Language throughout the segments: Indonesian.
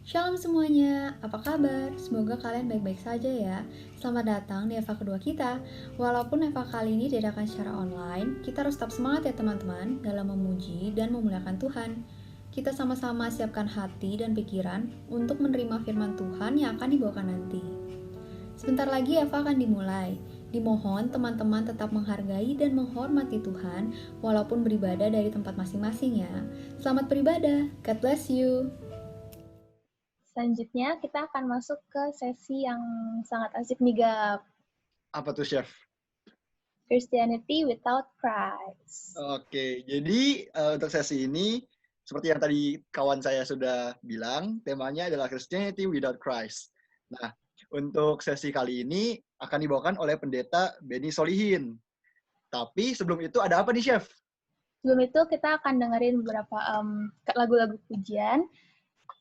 Shalom semuanya, apa kabar? Semoga kalian baik-baik saja ya. Selamat datang di Eva kedua kita. Walaupun Eva kali ini diadakan secara online, kita harus tetap semangat ya teman-teman dalam memuji dan memuliakan Tuhan. Kita sama-sama siapkan hati dan pikiran untuk menerima firman Tuhan yang akan dibawakan nanti. Sebentar lagi Eva akan dimulai. Dimohon teman-teman tetap menghargai dan menghormati Tuhan walaupun beribadah dari tempat masing-masing ya. Selamat beribadah, God bless you. Selanjutnya kita akan masuk ke sesi yang sangat asik nih, Gap. Apa tuh, Chef? Christianity without Christ. Oke, jadi untuk sesi ini, seperti yang tadi kawan saya sudah bilang, temanya adalah Christianity without Christ. Nah, untuk sesi kali ini akan dibawakan oleh pendeta Benny Solihin. Tapi sebelum itu ada apa nih, Chef? Sebelum itu kita akan dengerin beberapa lagu-lagu pujian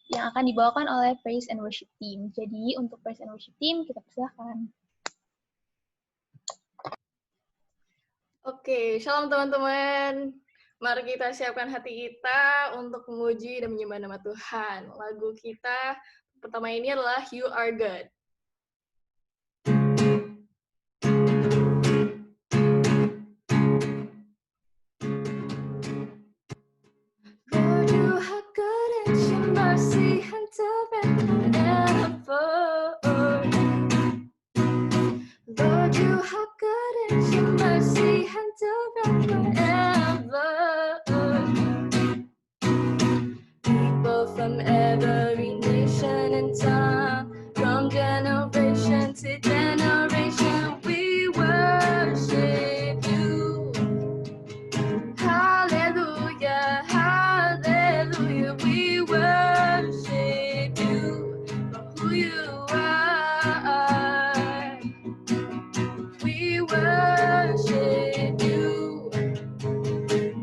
yang akan dibawakan oleh Praise and Worship Team. Jadi untuk Praise and Worship Team kita persilahkan. Oke, shalom teman-teman. Mari kita siapkan hati kita untuk memuji dan menyembah nama Tuhan. Lagu kita pertama ini adalah You Are God. Lord, you are good and your mercy endureth forever. Lord, you are good and your mercy endureth forever. People from every nation and tongue, from generation to generation, we worship you. Hallelujah, hallelujah, we worship you for who you are. We worship you.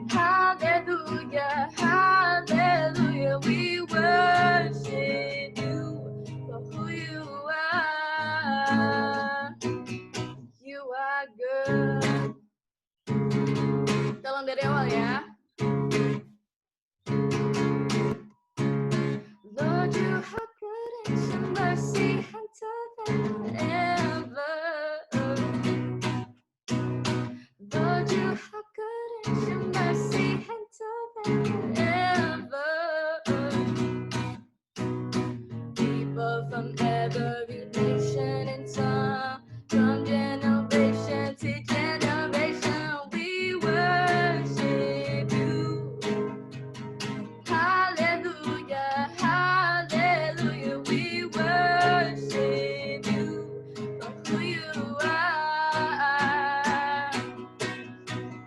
Hallelujah, hallelujah, we worship you for who you are. You are good. Tolong dari awal ya. Lord, you are good and your mercy endureth forever. Lord, you are good and your mercy endureth forever. People from every nation and tongue, from generation to generation, we worship you. Hallelujah, hallelujah, we worship you for who you are.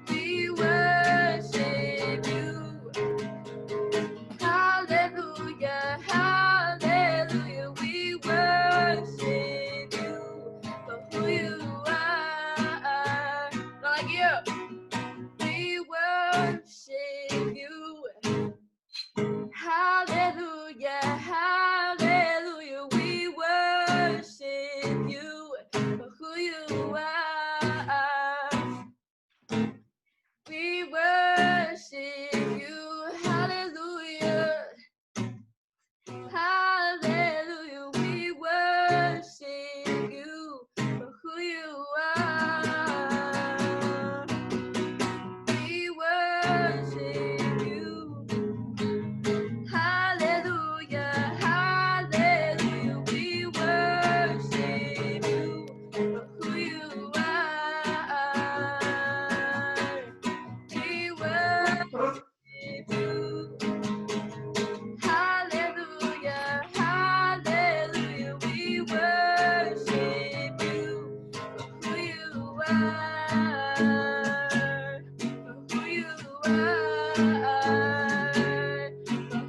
We worship you. Hallelujah, hallelujah, we worship you for who you are. Lagi yuk. We worship you. Hallelujah, hallelujah, we worship you for who you are. We worship you, hallelujah, hallelujah, we worship you for who you are. We worship you. Hallelujah, hallelujah, we worship you for who you are. We worship you. Hallelujah, hallelujah, we worship you for who you are. For who you are.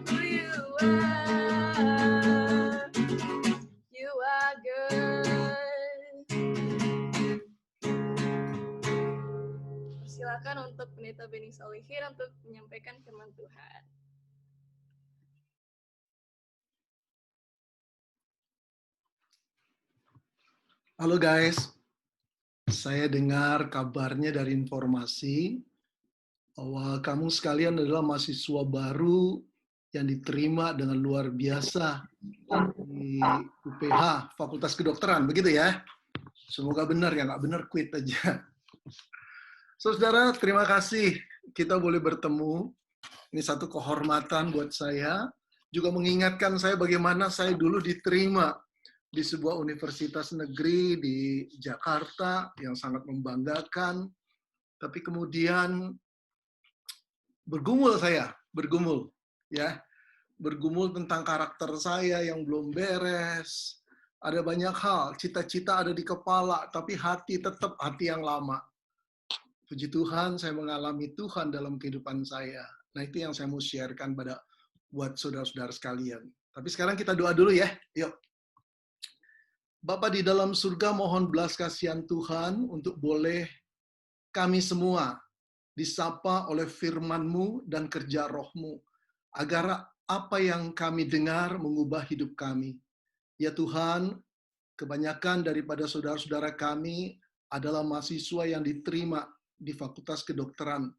Who you are. You are good. Silakan untuk Pendeta Benny Solihin untuk menyampaikan firman Tuhan. Halo guys, saya dengar kabarnya dari informasi bahwa kamu sekalian adalah mahasiswa baru yang diterima dengan luar biasa di UPH, Fakultas Kedokteran, begitu ya? Semoga benar, ya nggak benar quit aja. Saudara, terima kasih kita boleh bertemu. Ini satu kehormatan buat saya. Juga mengingatkan saya bagaimana saya dulu diterima di sebuah universitas negeri di Jakarta yang sangat membanggakan. Tapi kemudian bergumul ya. Bergumul tentang karakter saya yang belum beres. Ada banyak hal, cita-cita ada di kepala, tapi hati tetap hati yang lama. Puji Tuhan, saya mengalami Tuhan dalam kehidupan saya. Nah, itu yang saya mau sharekan buat saudara-saudara sekalian. Tapi sekarang kita doa dulu ya. Yuk. Bapa di dalam surga, mohon belas kasihan Tuhan untuk boleh kami semua disapa oleh firman-Mu dan kerja Roh-Mu, agar apa yang kami dengar mengubah hidup kami. Ya Tuhan, kebanyakan daripada saudara-saudara kami adalah mahasiswa yang diterima di Fakultas Kedokteran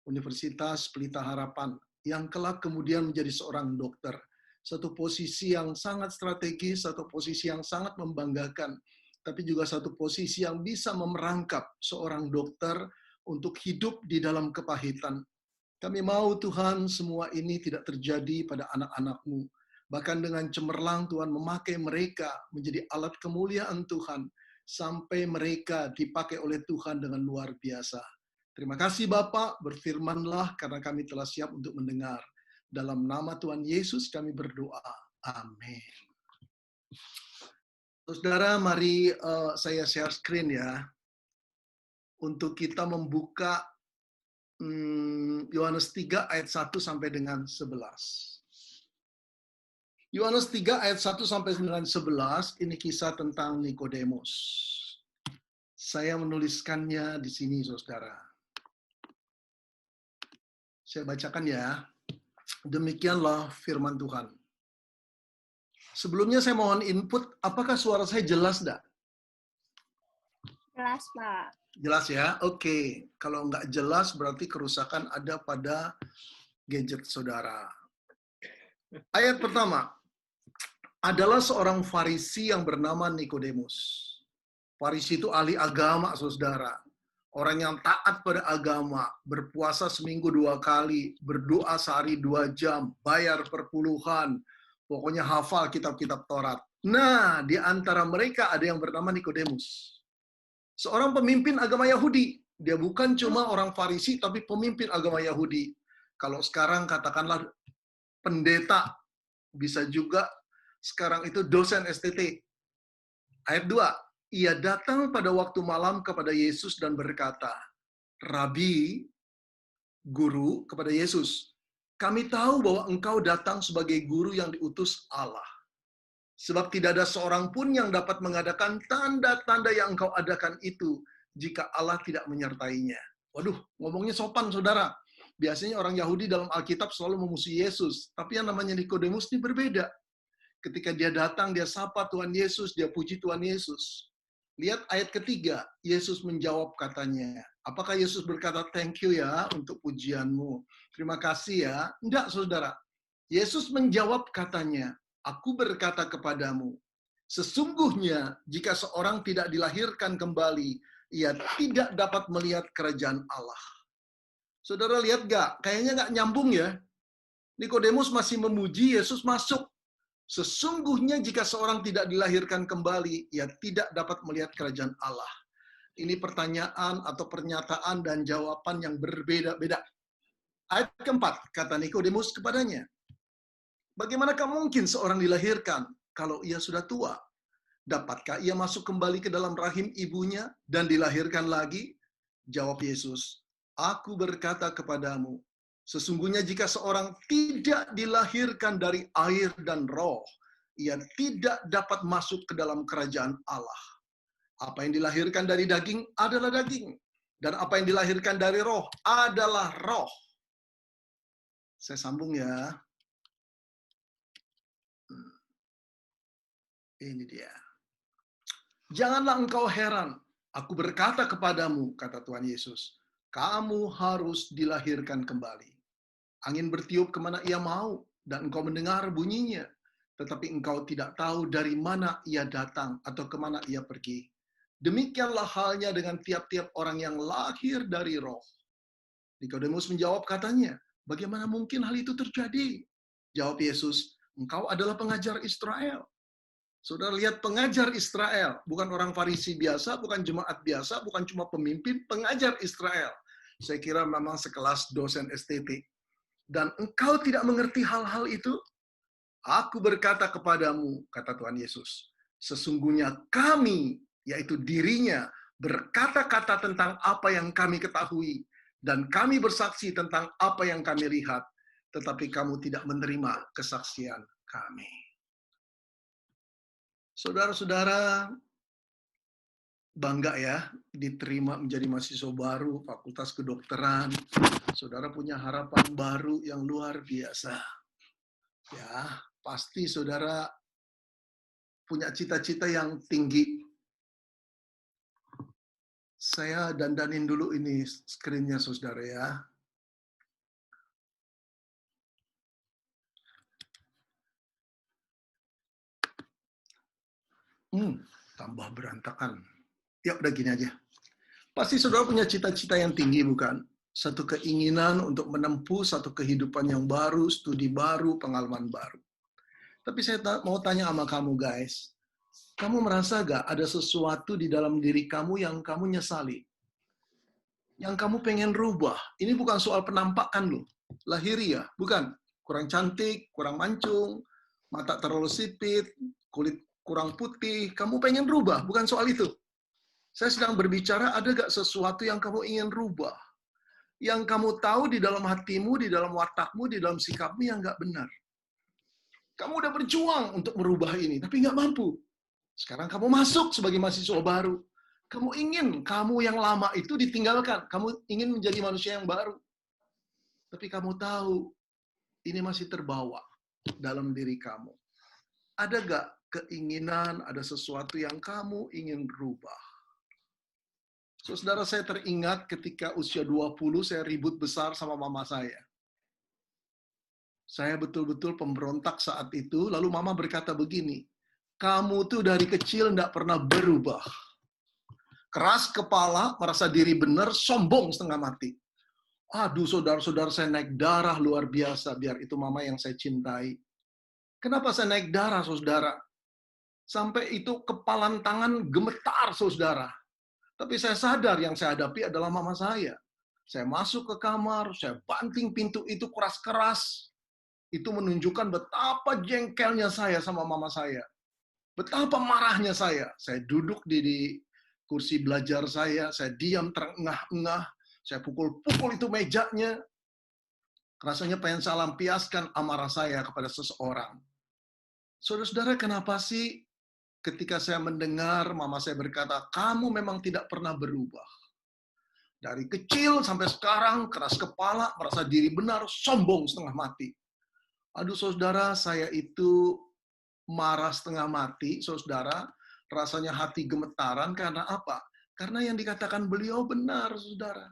Universitas Pelita Harapan, yang kelak kemudian menjadi seorang dokter. Satu posisi yang sangat strategis, satu posisi yang sangat membanggakan, tapi juga satu posisi yang bisa memerangkap seorang dokter untuk hidup di dalam kepahitan. Kami mau Tuhan semua ini tidak terjadi pada anak-anak-Mu. Bahkan dengan cemerlang Tuhan memakai mereka menjadi alat kemuliaan Tuhan, sampai mereka dipakai oleh Tuhan dengan luar biasa. Terima kasih Bapak, berfirmanlah karena kami telah siap untuk mendengar. Dalam nama Tuhan Yesus kami berdoa. Amin. Saudara, mari saya share screen ya. Untuk kita membuka Yohanes 3 ayat 1 sampai dengan 11. Yohanes 3 ayat 1 sampai dengan 11, ini kisah tentang Nikodemus. Saya menuliskannya di sini, saudara. Saya bacakan ya. Demikianlah firman Tuhan. Sebelumnya saya mohon input, apakah suara saya jelas enggak? Jelas, Pak. Jelas ya? Oke. Kalau nggak jelas berarti kerusakan ada pada gadget saudara. Ayat pertama. Adalah seorang Farisi yang bernama Nikodemus. Farisi itu ahli agama, saudara. Orang yang taat pada agama, berpuasa seminggu 2 kali, berdoa sehari 2 jam, bayar perpuluhan, pokoknya hafal kitab-kitab Taurat. Nah, di antara mereka ada yang bernama Nikodemus. Seorang pemimpin agama Yahudi. Dia bukan cuma orang Farisi, tapi pemimpin agama Yahudi. Kalau sekarang katakanlah pendeta, bisa juga sekarang itu dosen STT. Ayat 2, ia datang pada waktu malam kepada Yesus dan berkata, Rabi, guru, kepada Yesus, kami tahu bahwa engkau datang sebagai guru yang diutus Allah. Sebab tidak ada seorang pun yang dapat mengadakan tanda-tanda yang engkau adakan itu jika Allah tidak menyertainya. Waduh, ngomongnya sopan, saudara. Biasanya orang Yahudi dalam Alkitab selalu memusuhi Yesus. Tapi yang namanya Nikodemus ini berbeda. Ketika dia datang, dia sapa Tuhan Yesus, dia puji Tuhan Yesus. Lihat ayat ketiga, Yesus menjawab katanya. Apakah Yesus berkata, thank you ya untuk pujianmu. Terima kasih ya. Enggak, saudara. Yesus menjawab katanya, aku berkata kepadamu, sesungguhnya jika seorang tidak dilahirkan kembali, ia tidak dapat melihat kerajaan Allah. Saudara lihat nggak? Kayaknya nggak nyambung ya. Nikodemus masih memuji, Yesus masuk. Sesungguhnya jika seorang tidak dilahirkan kembali, ia tidak dapat melihat kerajaan Allah. Ini pertanyaan atau pernyataan dan jawaban yang berbeda-beda. Ayat keempat, kata Nikodemus kepadanya, bagaimanakah mungkin seorang dilahirkan kalau ia sudah tua? Dapatkah ia masuk kembali ke dalam rahim ibunya dan dilahirkan lagi? Jawab Yesus, aku berkata kepadamu, sesungguhnya jika seorang tidak dilahirkan dari air dan roh, ia tidak dapat masuk ke dalam kerajaan Allah. Apa yang dilahirkan dari daging adalah daging, dan apa yang dilahirkan dari roh adalah roh. Saya sambung ya. Ini dia. Janganlah engkau heran. Aku berkata kepadamu, kata Tuhan Yesus, kamu harus dilahirkan kembali. Angin bertiup kemana ia mau, dan engkau mendengar bunyinya, tetapi engkau tidak tahu dari mana ia datang atau kemana ia pergi. Demikianlah halnya dengan tiap-tiap orang yang lahir dari roh. Nikodemus menjawab katanya, bagaimana mungkin hal itu terjadi? Jawab Yesus, engkau adalah pengajar Israel. Saudara lihat, pengajar Israel, bukan orang Farisi biasa, bukan jemaat biasa, bukan cuma pemimpin, pengajar Israel. Saya kira memang sekelas dosen STT. Dan engkau tidak mengerti hal-hal itu? Aku berkata kepadamu, kata Tuhan Yesus, sesungguhnya kami, yaitu dirinya, berkata-kata tentang apa yang kami ketahui, dan kami bersaksi tentang apa yang kami lihat, tetapi kamu tidak menerima kesaksian kami. Saudara-saudara, bangga ya diterima menjadi mahasiswa baru Fakultas Kedokteran. Saudara punya harapan baru yang luar biasa. Ya, pasti saudara punya cita-cita yang tinggi. Saya dandanin dulu ini screen-nya saudara ya. Tambah berantakan. Ya udah gini aja. Pasti saudara punya cita-cita yang tinggi, bukan? Satu keinginan untuk menempuh satu kehidupan yang baru, studi baru, pengalaman baru. Tapi saya mau tanya sama kamu guys. Kamu merasa gak ada sesuatu di dalam diri kamu yang kamu nyesali? Yang kamu pengen rubah? Ini bukan soal penampakan loh. Lahiriah, bukan. Kurang cantik, kurang mancung, mata terlalu sipit, kulit kurang putih, kamu pengen rubah, bukan soal itu. Saya sedang berbicara, ada gak sesuatu yang kamu ingin rubah? Yang kamu tahu di dalam hatimu, di dalam watakmu, di dalam sikapmu yang gak benar. Kamu udah berjuang untuk merubah ini, tapi gak mampu. Sekarang kamu masuk sebagai mahasiswa baru. Kamu ingin kamu yang lama itu ditinggalkan. Kamu ingin menjadi manusia yang baru. Tapi kamu tahu, ini masih terbawa dalam diri kamu. Ada gak keinginan, ada sesuatu yang kamu ingin rubah? Saudara, saya teringat ketika usia 20, saya ribut besar sama mama saya. Saya betul-betul pemberontak saat itu, lalu mama berkata begini, kamu tuh dari kecil enggak pernah berubah. Keras kepala, merasa diri benar, sombong setengah mati. Aduh, saudara-saudara, saya naik darah luar biasa, biar itu mama yang saya cintai. Kenapa saya naik darah, saudara? Sampai itu kepalan tangan gemetar, saudara. Tapi saya sadar yang saya hadapi adalah mama saya. Saya masuk ke kamar, saya banting pintu itu keras-keras. Itu menunjukkan betapa jengkelnya saya sama mama saya. Betapa marahnya saya. Saya duduk di kursi belajar saya diam terengah-engah, saya pukul-pukul itu mejanya. Rasanya pengen saya lampiaskan amarah saya kepada seseorang. Saudara-saudara, kenapa sih ketika saya mendengar mama saya berkata, kamu memang tidak pernah berubah. Dari kecil sampai sekarang, keras kepala, merasa diri benar, sombong setengah mati. Aduh saudara, saya itu marah setengah mati, saudara. Rasanya hati gemetaran, karena apa? Karena yang dikatakan beliau benar, saudara.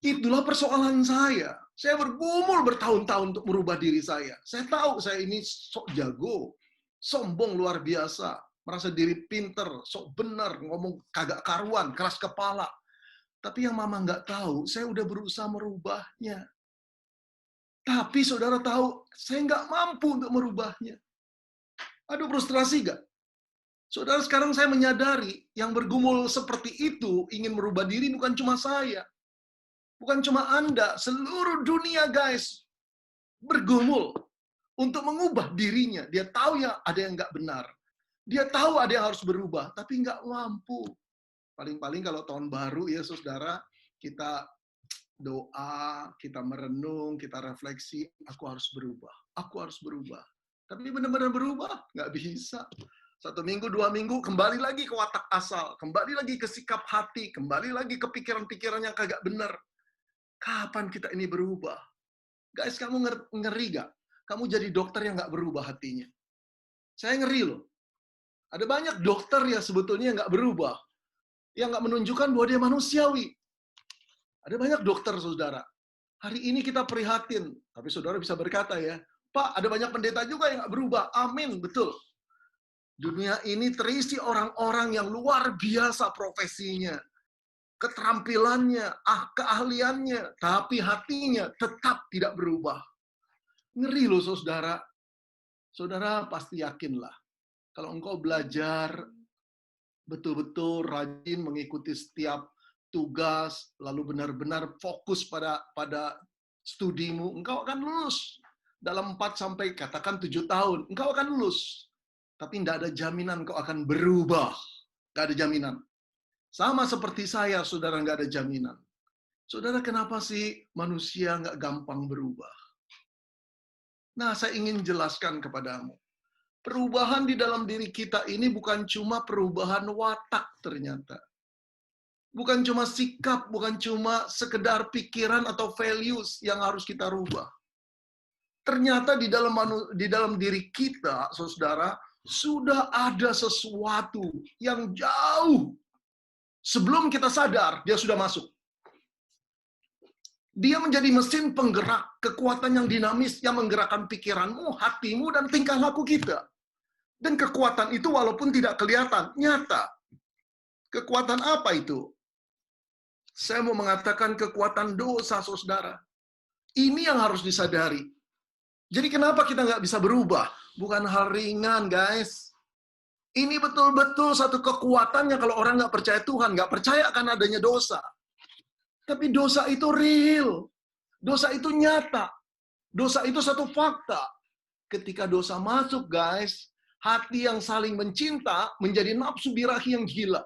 Itulah persoalan saya. Saya bergumul bertahun-tahun untuk merubah diri saya. Saya tahu saya ini sok jago, sombong luar biasa, merasa diri pinter, sok benar, ngomong kagak karuan, keras kepala. Tapi yang mama nggak tahu, saya udah berusaha merubahnya. Tapi saudara tahu, saya nggak mampu untuk merubahnya. Aduh, frustrasi nggak? Saudara, sekarang saya menyadari, yang bergumul seperti itu, ingin merubah diri bukan cuma saya. Bukan cuma Anda, seluruh dunia guys, bergumul untuk mengubah dirinya. Dia tahu ya ada yang nggak benar. Dia tahu ada yang harus berubah, tapi nggak mampu. Paling-paling kalau tahun baru ya saudara, kita doa, kita merenung, kita refleksi, aku harus berubah. Aku harus berubah. Tapi benar-benar berubah? Nggak bisa. 1 minggu, 2 minggu, kembali lagi ke watak asal. Kembali lagi ke sikap hati. Kembali lagi ke pikiran-pikiran yang kagak benar. Kapan kita ini berubah? Guys, kamu ngeri gak? Kamu jadi dokter yang nggak berubah hatinya. Saya ngeri loh. Ada banyak dokter yang sebetulnya nggak berubah. Yang nggak menunjukkan bahwa dia manusiawi. Ada banyak dokter, saudara. Hari ini kita prihatin. Tapi saudara bisa berkata ya, Pak, ada banyak pendeta juga yang nggak berubah. Amin, betul. Dunia ini terisi orang-orang yang luar biasa profesinya, keterampilannya, keahliannya, tapi hatinya tetap tidak berubah. Ngeri loh, saudara. Saudara pasti yakinlah, kalau engkau belajar betul-betul rajin mengikuti setiap tugas, lalu benar-benar fokus pada studimu, engkau akan lulus. Dalam 4 sampai katakan 7 tahun, engkau akan lulus. Tapi tidak ada jaminan engkau akan berubah. Tidak ada jaminan. Sama seperti saya, saudara, nggak ada jaminan. Saudara, kenapa sih manusia nggak gampang berubah? Nah, saya ingin jelaskan kepadamu. Perubahan di dalam diri kita ini bukan cuma perubahan watak ternyata. Bukan cuma sikap, bukan cuma sekedar pikiran atau values yang harus kita rubah. Ternyata di dalam diri kita, saudara, sudah ada sesuatu yang jauh sebelum kita sadar, dia sudah masuk. Dia menjadi mesin penggerak, kekuatan yang dinamis yang menggerakkan pikiranmu, hatimu, dan tingkah laku kita. Dan kekuatan itu walaupun tidak kelihatan, nyata. Kekuatan apa itu? Saya mau mengatakan kekuatan dosa, saudara. Ini yang harus disadari. Jadi kenapa kita nggak bisa berubah? Bukan hal ringan, guys. Ini betul-betul satu kekuatannya kalau orang nggak percaya Tuhan, nggak percaya akan adanya dosa. Tapi dosa itu real. Dosa itu nyata. Dosa itu satu fakta. Ketika dosa masuk, guys, hati yang saling mencinta menjadi nafsu birahi yang gila.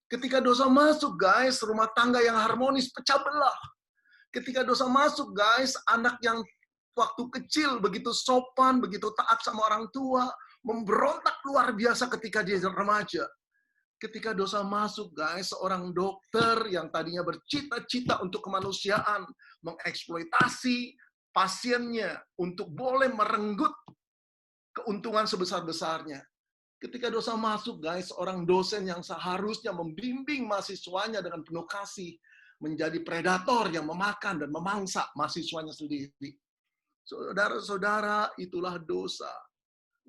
Ketika dosa masuk, guys, rumah tangga yang harmonis pecah belah. Ketika dosa masuk, guys, anak yang waktu kecil begitu sopan, begitu taat sama orang tua, memberontak luar biasa ketika dia remaja. Ketika dosa masuk, guys, seorang dokter yang tadinya bercita-cita untuk kemanusiaan, mengeksploitasi pasiennya untuk boleh merenggut keuntungan sebesar-besarnya. Ketika dosa masuk, guys, seorang dosen yang seharusnya membimbing mahasiswanya dengan penuh kasih, menjadi predator yang memakan dan memangsa mahasiswanya sendiri. Saudara-saudara, itulah dosa.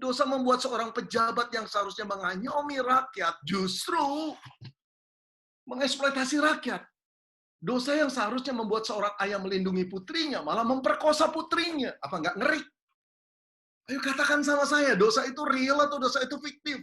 Dosa membuat seorang pejabat yang seharusnya mengayomi rakyat justru mengeksploitasi rakyat. Dosa yang seharusnya membuat seorang ayah melindungi putrinya malah memperkosa putrinya. Apa nggak ngeri? Ayo katakan sama saya, dosa itu real atau dosa itu fiktif?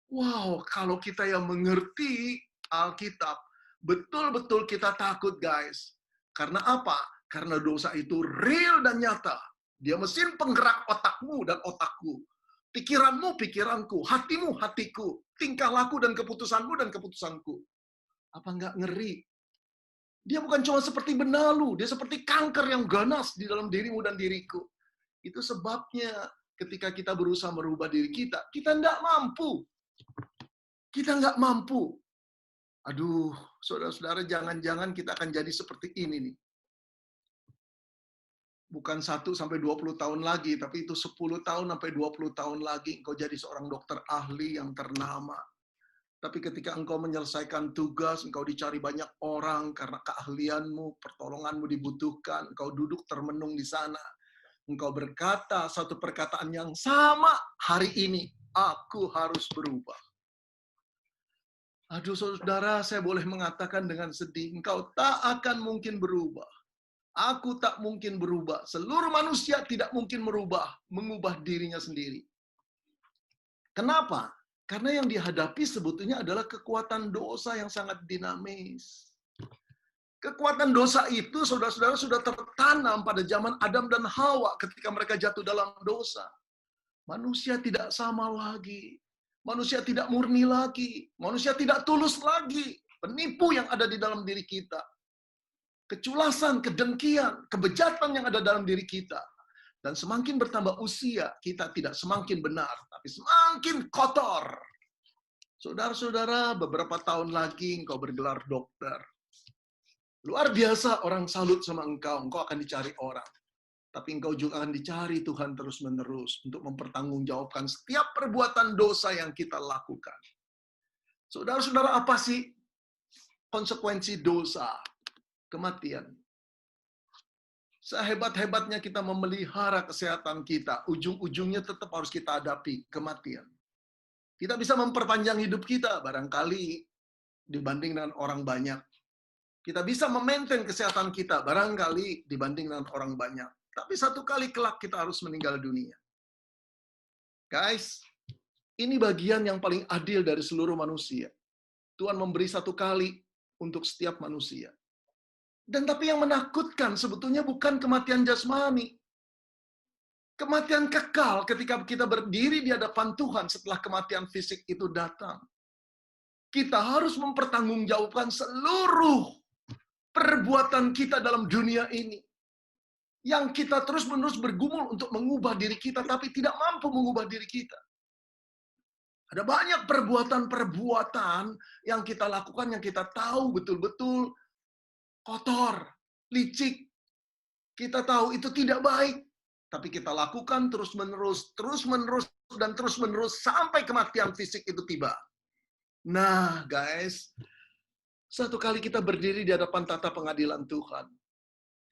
Wow, kalau kita yang mengerti Alkitab, betul-betul kita takut, guys. Karena apa? Karena dosa itu real dan nyata. Dia mesin penggerak otakmu dan otakku. Pikiranmu, pikiranku. Hatimu, hatiku. Tingkah laku dan keputusanmu dan keputusanku. Apa nggak ngeri? Dia bukan cuma seperti benalu. Dia seperti kanker yang ganas di dalam dirimu dan diriku. Itu sebabnya ketika kita berusaha merubah diri kita nggak mampu. Kita nggak mampu. Aduh, saudara-saudara, jangan-jangan kita akan jadi seperti ini nih. Bukan 1 sampai 20 tahun lagi, tapi itu 10 tahun sampai 20 tahun lagi engkau jadi seorang dokter ahli yang ternama. Tapi ketika engkau menyelesaikan tugas, engkau dicari banyak orang karena keahlianmu, pertolonganmu dibutuhkan, engkau duduk termenung di sana. Engkau berkata satu perkataan yang sama hari ini, aku harus berubah. Aduh saudara, saya boleh mengatakan dengan sedih, engkau tak akan mungkin berubah. Aku tak mungkin berubah. Seluruh manusia tidak mungkin mengubah dirinya sendiri. Kenapa? Karena yang dihadapi sebetulnya adalah kekuatan dosa yang sangat dinamis. Kekuatan dosa itu, saudara-saudara, sudah tertanam pada zaman Adam dan Hawa ketika mereka jatuh dalam dosa. Manusia tidak sama lagi. Manusia tidak murni lagi. Manusia tidak tulus lagi. Penipu yang ada di dalam diri kita. Keculasan, kedengkian, kebejatan yang ada dalam diri kita. Dan semakin bertambah usia, kita tidak semakin benar, tapi semakin kotor. Saudara-saudara, beberapa tahun lagi engkau bergelar dokter. Luar biasa orang salut sama engkau akan dicari orang. Tapi engkau juga akan dicari Tuhan terus-menerus untuk mempertanggungjawabkan setiap perbuatan dosa yang kita lakukan. Saudara-saudara, apa sih konsekuensi dosa? Kematian. Sehebat-hebatnya kita memelihara kesehatan kita, ujung-ujungnya tetap harus kita hadapi kematian. Kita bisa memperpanjang hidup kita, barangkali dibanding dengan orang banyak. Kita bisa memaintain kesehatan kita, barangkali dibanding dengan orang banyak. Tapi satu kali kelak kita harus meninggal dunia. Guys, ini bagian yang paling adil dari seluruh manusia. Tuhan memberi satu kali untuk setiap manusia. Dan tapi yang menakutkan sebetulnya bukan kematian jasmani. Kematian kekal ketika kita berdiri di hadapan Tuhan setelah kematian fisik itu datang. Kita harus mempertanggungjawabkan seluruh perbuatan kita dalam dunia ini. Yang kita terus-menerus bergumul untuk mengubah diri kita, tapi tidak mampu mengubah diri kita. Ada banyak perbuatan-perbuatan yang kita lakukan, yang kita tahu betul-betul kotor, licik. Kita tahu itu tidak baik. Tapi kita lakukan terus-menerus, dan terus-menerus sampai kematian fisik itu tiba. Nah, guys, satu kali kita berdiri di hadapan tata pengadilan Tuhan,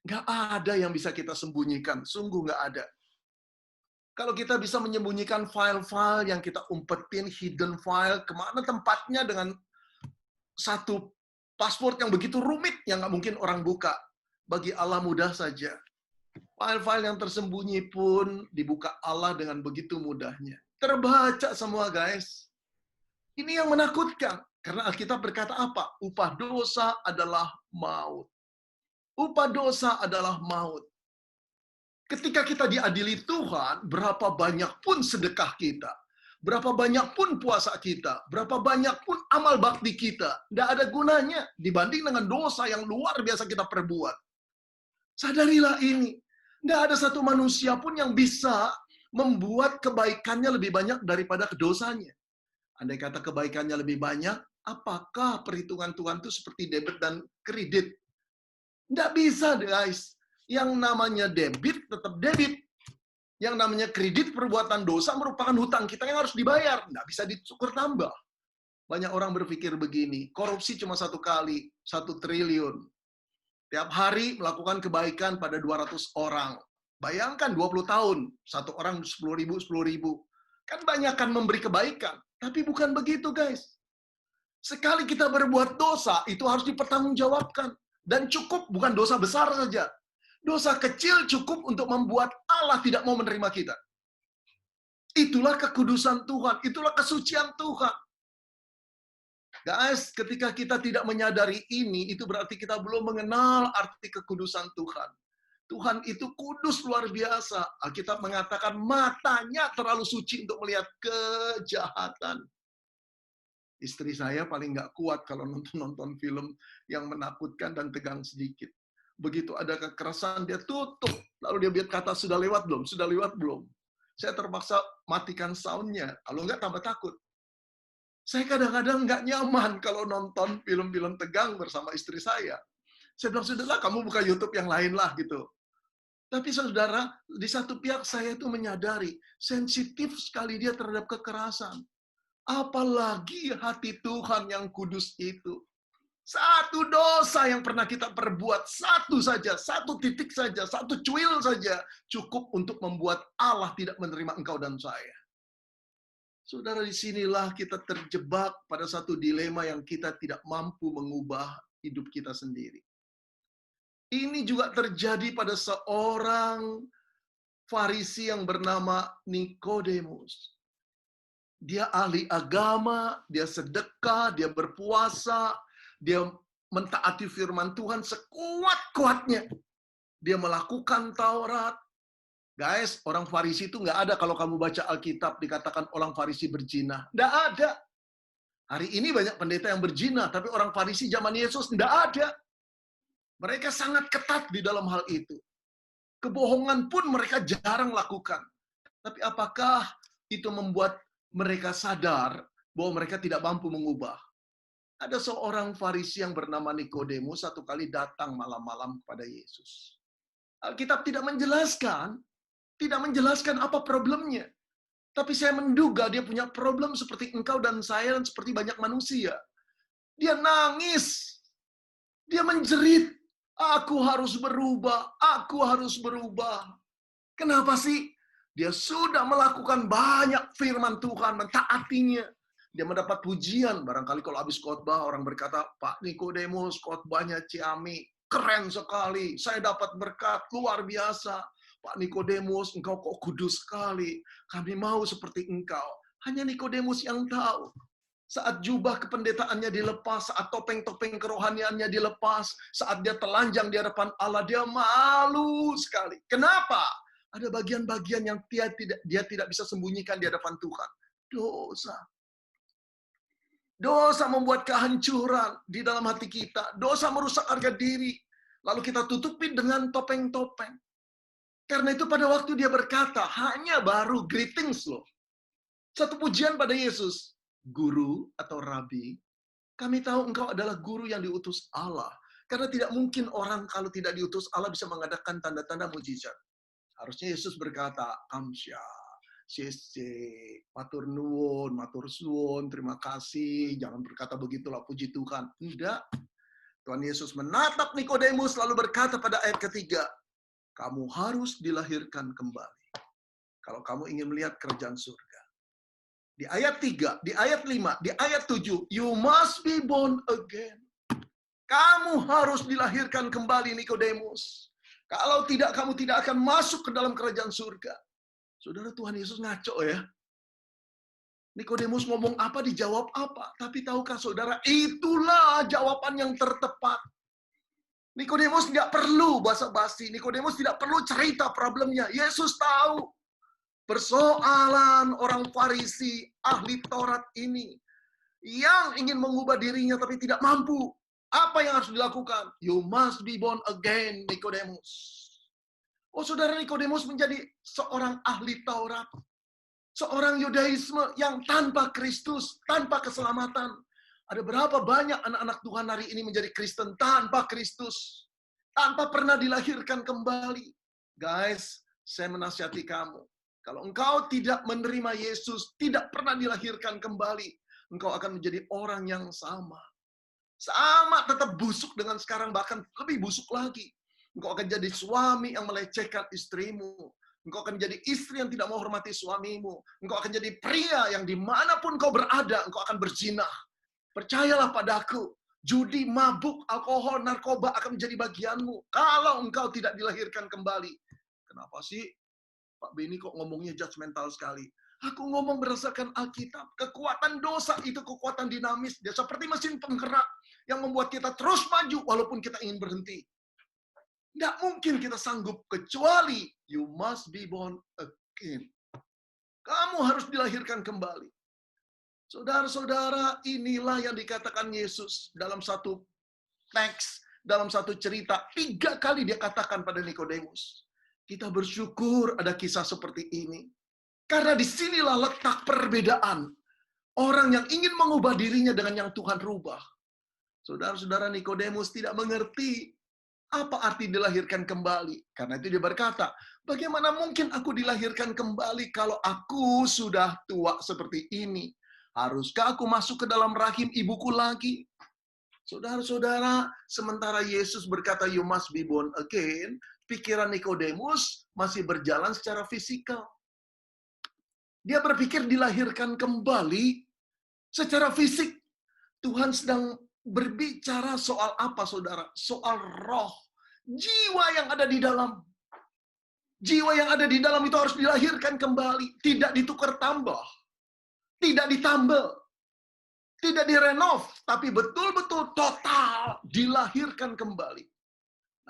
nggak ada yang bisa kita sembunyikan. Sungguh nggak ada. Kalau kita bisa menyembunyikan file-file yang kita umpetin, hidden file, kemana tempatnya dengan satu password yang begitu rumit, yang nggak mungkin orang buka. Bagi Allah mudah saja. File-file yang tersembunyi pun dibuka Allah dengan begitu mudahnya. Terbaca semua, guys. Ini yang menakutkan. Karena Alkitab berkata apa? Upah dosa adalah maut. Upah dosa adalah maut. Ketika kita diadili Tuhan, berapa banyak pun sedekah kita, berapa banyak pun puasa kita, berapa banyak pun amal bakti kita, tidak ada gunanya dibanding dengan dosa yang luar biasa kita perbuat. Sadarilah ini. Tidak ada satu manusia pun yang bisa membuat kebaikannya lebih banyak daripada dosanya. Andai kata kebaikannya lebih banyak, apakah perhitungan Tuhan itu seperti debit dan kredit? Tidak bisa, guys. Yang namanya debit tetap debit. Yang namanya kredit perbuatan dosa merupakan hutang kita yang harus dibayar. Tidak bisa dicukur tambah. Banyak orang berpikir begini, korupsi cuma satu kali, 1 triliun. Tiap hari melakukan kebaikan pada 200 orang. Bayangkan 20 tahun, satu orang 10.000, 10.000. Kan banyak kan memberi kebaikan. Tapi bukan begitu, guys. Sekali kita berbuat dosa, itu harus dipertanggungjawabkan. Dan cukup, bukan dosa besar saja. Dosa kecil cukup untuk membuat Allah tidak mau menerima kita. Itulah kekudusan Tuhan, itulah kesucian Tuhan. Guys, ketika kita tidak menyadari ini, itu berarti kita belum mengenal arti kekudusan Tuhan. Tuhan itu kudus luar biasa. Alkitab mengatakan matanya terlalu suci untuk melihat kejahatan. Istri saya paling nggak kuat kalau nonton film yang menakutkan dan tegang sedikit. Begitu ada kekerasan, dia tutup. Lalu dia biar kata, sudah lewat belum? Sudah lewat belum? Saya terpaksa matikan sound-nya. Kalau nggak, tambah takut. Saya kadang-kadang nggak nyaman kalau nonton film-film tegang bersama istri saya. Saya bilang, sudahlah kamu buka YouTube yang lain lah gitu. Tapi saudara, di satu pihak saya itu menyadari, sensitif sekali dia terhadap kekerasan. Apalagi hati Tuhan yang kudus itu. Satu dosa yang pernah kita perbuat, satu saja, satu titik saja, satu cuil saja, cukup untuk membuat Allah tidak menerima engkau dan saya. Saudara, disinilah kita terjebak pada satu dilema yang kita tidak mampu mengubah hidup kita sendiri. Ini juga terjadi pada seorang Farisi yang bernama Nikodemus. Dia ahli agama, dia sedekah, dia berpuasa, dia mentaati firman Tuhan sekuat-kuatnya. Dia melakukan Taurat. Guys, orang Farisi itu nggak ada kalau kamu baca Alkitab dikatakan orang Farisi berzina. Nggak ada. Hari ini banyak pendeta yang berzina, tapi orang Farisi zaman Yesus nggak ada. Mereka sangat ketat di dalam hal itu. Kebohongan pun mereka jarang lakukan. Tapi apakah itu membuat mereka sadar bahwa mereka tidak mampu mengubah? Ada seorang Farisi yang bernama Nikodemus satu kali datang malam-malam kepada Yesus. Alkitab tidak menjelaskan apa problemnya. Tapi saya menduga dia punya problem seperti engkau dan saya dan seperti banyak manusia. Dia nangis. Dia menjerit. Aku harus berubah, aku harus berubah. Kenapa sih? Dia sudah melakukan banyak firman Tuhan, mentaatinya. Dia mendapat pujian. Barangkali kalau habis khotbah, orang berkata, Pak Nikodemus, khotbahnya ciami, keren sekali. Saya dapat berkat, luar biasa. Pak Nikodemus, engkau kok kudus sekali. Kami mau seperti engkau. Hanya Nikodemus yang tahu. Saat jubah kependetaannya dilepas, saat topeng-topeng kerohaniannya dilepas, saat dia telanjang di hadapan Allah, dia malu sekali. Kenapa? Ada bagian-bagian yang dia tidak bisa sembunyikan di hadapan Tuhan. Dosa. Dosa membuat kehancuran di dalam hati kita. Dosa merusak harga diri. Lalu kita tutupi dengan topeng-topeng. Karena itu pada waktu dia berkata, hanya baru greetings loh. Satu pujian pada Yesus. Guru atau Rabi, kami tahu engkau adalah guru yang diutus Allah. Karena tidak mungkin orang kalau tidak diutus Allah bisa mengadakan tanda-tanda mujizat. Harusnya Yesus berkata, Kamsya, Sese, matur nuwun, matur suwun, terima kasih. Jangan berkata begitulah, puji Tuhan. Tidak. Tuhan Yesus menatap Nikodemus lalu berkata pada ayat ketiga, kamu harus dilahirkan kembali. Kalau kamu ingin melihat kerajaan surga. Di ayat 3, di ayat 5, di ayat 7, you must be born again. Kamu harus dilahirkan kembali, Nikodemus. Kalau tidak, kamu tidak akan masuk ke dalam kerajaan surga. Saudara, Tuhan Yesus ngaco ya. Nikodemus ngomong apa, dijawab apa. Tapi tahukah saudara, itulah jawaban yang tertepat. Nikodemus tidak perlu basa-basi. Nikodemus tidak perlu cerita problemnya. Yesus tahu. Persoalan orang Farisi, ahli Taurat ini, yang ingin mengubah dirinya tapi tidak mampu. Apa yang harus dilakukan? You must be born again, Nikodemus. Oh, saudara, Nikodemus menjadi seorang ahli Taurat. Seorang Yudaisme yang tanpa Kristus, tanpa keselamatan. Ada berapa banyak anak-anak Tuhan hari ini menjadi Kristen tanpa Kristus. Tanpa pernah dilahirkan kembali. Guys, saya menasihati kamu. Kalau engkau tidak menerima Yesus, tidak pernah dilahirkan kembali, engkau akan menjadi orang yang sama. Sama, tetap busuk dengan sekarang, bahkan lebih busuk lagi. Engkau akan jadi suami yang melecehkan istrimu. Engkau akan menjadi istri yang tidak menghormati suamimu. Engkau akan jadi pria yang dimanapun kau berada, engkau akan berzina. Percayalah padaku, judi, mabuk, alkohol, narkoba akan menjadi bagianmu. Kalau engkau tidak dilahirkan kembali. Kenapa sih? Pak Beni kok ngomongnya judgmental sekali. Aku ngomong berdasarkan Alkitab. Kekuatan dosa itu kekuatan dinamis. Dia seperti mesin penggerak yang membuat kita terus maju walaupun kita ingin berhenti. Tidak mungkin kita sanggup kecuali you must be born again. Kamu harus dilahirkan kembali. Saudara-saudara, inilah yang dikatakan Yesus dalam satu teks, dalam satu cerita. 3 kali dia katakan pada Nikodemus. Kita bersyukur ada kisah seperti ini. Karena disinilah letak perbedaan. Orang yang ingin mengubah dirinya dengan yang Tuhan rubah. Saudara-saudara, Nikodemus tidak mengerti apa arti dilahirkan kembali. Karena itu dia berkata, bagaimana mungkin aku dilahirkan kembali kalau aku sudah tua seperti ini? Haruskah aku masuk ke dalam rahim ibuku lagi? Saudara-saudara, sementara Yesus berkata, you must be born again, pikiran Nikodemus masih berjalan secara fisikal. Dia berpikir dilahirkan kembali secara fisik. Tuhan sedang berbicara soal apa, saudara? Soal roh. Jiwa yang ada di dalam. Jiwa yang ada di dalam itu harus dilahirkan kembali. Tidak ditukar tambah. Tidak ditambal. Tidak direnov. Tapi betul-betul total dilahirkan kembali.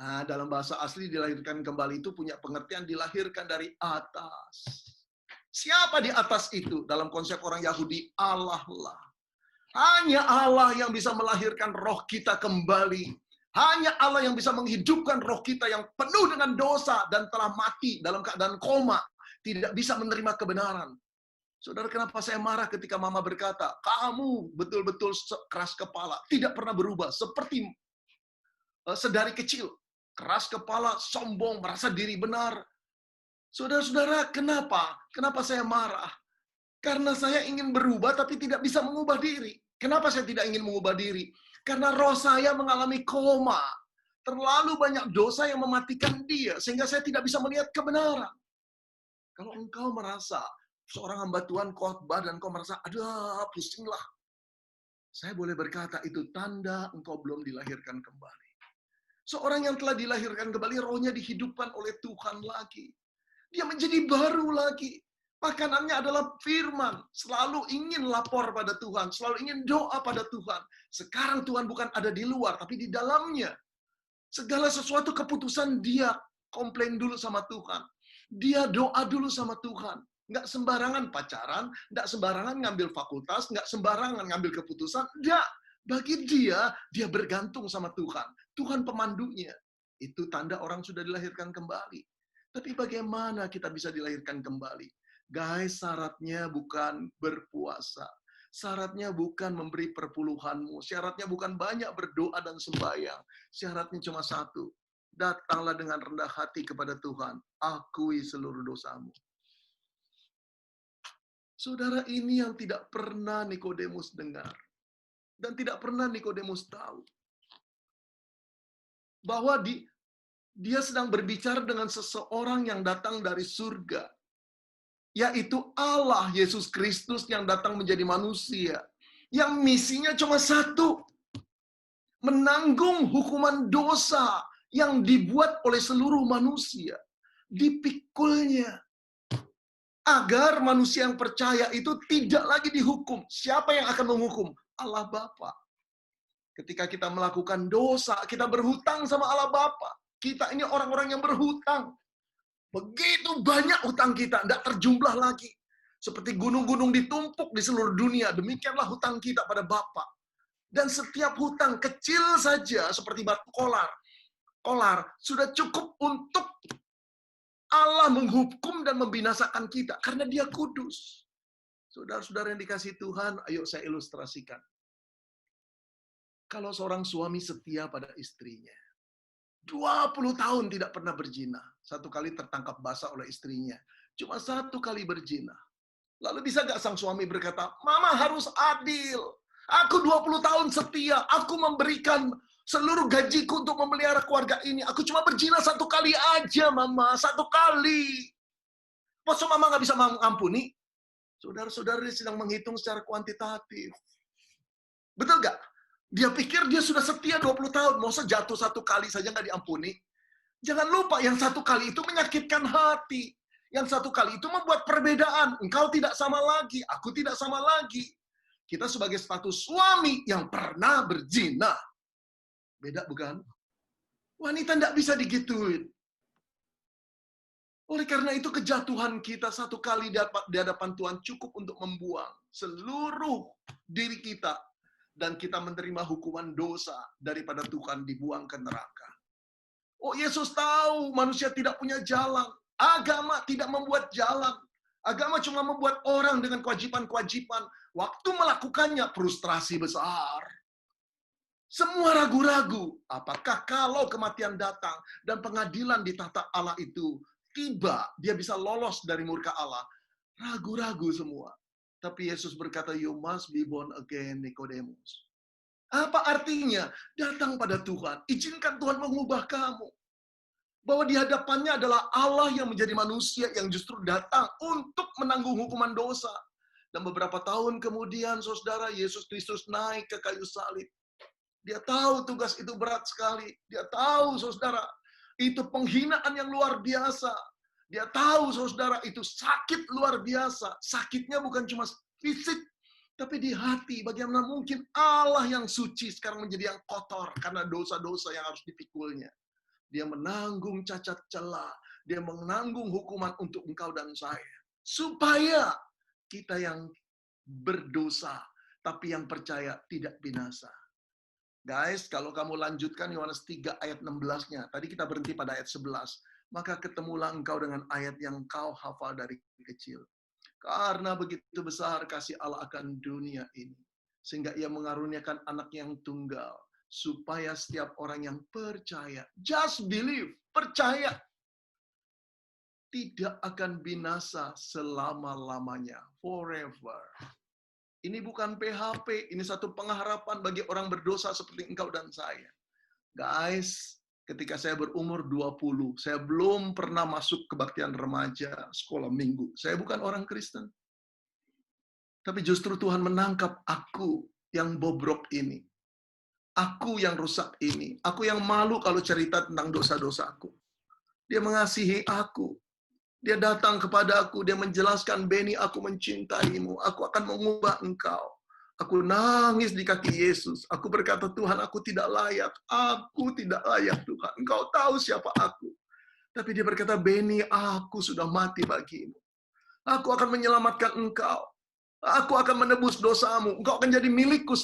Nah, dalam bahasa asli dilahirkan kembali itu punya pengertian dilahirkan dari atas. Siapa di atas itu? Dalam konsep orang Yahudi, Allah lah. Hanya Allah yang bisa melahirkan roh kita kembali. Hanya Allah yang bisa menghidupkan roh kita yang penuh dengan dosa dan telah mati dalam keadaan koma. Tidak bisa menerima kebenaran. Saudara, kenapa saya marah ketika mama berkata, kamu betul-betul keras kepala, tidak pernah berubah, seperti sedari kecil. Keras kepala, sombong, merasa diri benar. Saudara-saudara, kenapa? Kenapa saya marah? Karena saya ingin berubah tapi tidak bisa mengubah diri. Kenapa saya tidak ingin mengubah diri? Karena roh saya mengalami koma. Terlalu banyak dosa yang mematikan dia, sehingga saya tidak bisa melihat kebenaran. Kalau engkau merasa seorang hamba Tuhan khotbah dan engkau merasa, aduh pusinglah. Saya boleh berkata itu tanda engkau belum dilahirkan kembali. Seorang yang telah dilahirkan kembali, rohnya dihidupkan oleh Tuhan lagi. Dia menjadi baru lagi. Makanannya adalah firman. Selalu ingin lapor pada Tuhan. Selalu ingin doa pada Tuhan. Sekarang Tuhan bukan ada di luar, tapi di dalamnya. Segala sesuatu keputusan dia komplain dulu sama Tuhan. Dia doa dulu sama Tuhan. Nggak sembarangan pacaran, nggak sembarangan ngambil fakultas, nggak sembarangan ngambil keputusan. Nggak. Bagi dia bergantung sama Tuhan. Tuhan pemandunya. Itu tanda orang sudah dilahirkan kembali. Tapi bagaimana kita bisa dilahirkan kembali? Guys, syaratnya bukan berpuasa. Syaratnya bukan memberi perpuluhanmu. Syaratnya bukan banyak berdoa dan sembahyang. Syaratnya cuma satu. Datanglah dengan rendah hati kepada Tuhan. Akui seluruh dosamu. Saudara, ini yang tidak pernah Nikodemus dengar. Dan tidak pernah Nikodemus tahu. Bahwa dia sedang berbicara dengan seseorang yang datang dari surga. Yaitu Allah, Yesus Kristus yang datang menjadi manusia. Yang misinya cuma satu. Menanggung hukuman dosa yang dibuat oleh seluruh manusia. Dipikulnya. Agar manusia yang percaya itu tidak lagi dihukum. Siapa yang akan menghukum? Allah Bapa. Ketika kita melakukan dosa, kita berhutang sama Allah Bapa. Kita ini orang-orang yang berhutang. Begitu banyak hutang kita, tidak terjumlah lagi. Seperti gunung-gunung ditumpuk di seluruh dunia, demikianlah hutang kita pada Bapa. Dan setiap hutang kecil saja, seperti batu kolar, sudah cukup untuk Allah menghukum dan membinasakan kita, karena Dia kudus. Saudara-saudara yang dikasihi Tuhan, ayo saya ilustrasikan. Kalau seorang suami setia pada istrinya, 20 tahun tidak pernah berzina. Satu kali tertangkap basah oleh istrinya. Cuma satu kali berzina. Lalu bisa gak sang suami berkata, Mama harus adil. Aku 20 tahun setia. Aku memberikan seluruh gajiku untuk memelihara keluarga ini. Aku cuma berzina satu kali aja, Mama. Satu kali. Masa Mama gak bisa mengampuni? Saudara-saudara sedang menghitung secara kuantitatif. Betul gak? Dia pikir dia sudah setia 20 tahun. Masa jatuh satu kali saja nggak diampuni? Jangan lupa, yang satu kali itu menyakitkan hati. Yang satu kali itu membuat perbedaan. Engkau tidak sama lagi, aku tidak sama lagi. Kita sebagai status suami yang pernah berzina. Beda bukan? Wanita tidak bisa digituin. Oleh karena itu kejatuhan kita satu kali di hadapan Tuhan cukup untuk membuang seluruh diri kita. Dan kita menerima hukuman dosa daripada Tuhan dibuang ke neraka. Oh, Yesus tahu manusia tidak punya jalan. Agama tidak membuat jalan. Agama cuma membuat orang dengan kewajiban-kewajiban. Waktu melakukannya, frustrasi besar. Semua ragu-ragu. Apakah kalau kematian datang dan pengadilan di tahta Allah itu tiba, dia bisa lolos dari murka Allah? Ragu-ragu semua. Tapi Yesus berkata, you must be born again, Nikodemus. Apa artinya? Datang pada Tuhan. Izinkan Tuhan mengubah kamu. Bahwa di hadapannya adalah Allah yang menjadi manusia yang justru datang untuk menanggung hukuman dosa. Dan beberapa tahun kemudian, saudara, Yesus Kristus naik ke kayu salib. Dia tahu tugas itu berat sekali. Dia tahu, saudara, itu penghinaan yang luar biasa. Dia tahu, saudara, itu sakit luar biasa. Sakitnya bukan cuma fisik, tapi di hati. Bagaimana mungkin Allah yang suci sekarang menjadi yang kotor karena dosa-dosa yang harus dipikulnya. Dia menanggung cacat celah. Dia menanggung hukuman untuk engkau dan saya. Supaya kita yang berdosa, tapi yang percaya tidak binasa. Guys, kalau kamu lanjutkan Yohanes 3 ayat 16-nya. Tadi kita berhenti pada ayat 11. Maka ketemulah engkau dengan ayat yang kau hafal dari kecil. Karena begitu besar kasih Allah akan dunia ini. Sehingga ia mengaruniakan anak yang tunggal. Supaya setiap orang yang percaya. Just believe. Percaya. Tidak akan binasa selama-lamanya. Forever. Ini bukan PHP. Ini satu pengharapan bagi orang berdosa seperti engkau dan saya. Guys, Ketika saya berumur 20, saya belum pernah masuk kebaktian remaja, sekolah minggu. Saya bukan orang Kristen. Tapi justru Tuhan menangkap aku yang bobrok ini. Aku yang rusak ini. Aku yang malu kalau cerita tentang dosa-dosaku. Dia mengasihi aku. Dia datang kepada aku. Dia menjelaskan, Benny, aku mencintaimu. Aku akan mengubah engkau. Aku nangis di kaki Yesus. Aku berkata, Tuhan, aku tidak layak. Aku tidak layak, Tuhan. Engkau tahu siapa aku. Tapi dia berkata, Benny, aku sudah mati bagimu. Aku akan menyelamatkan engkau. Aku akan menebus dosamu. Engkau akan jadi milikku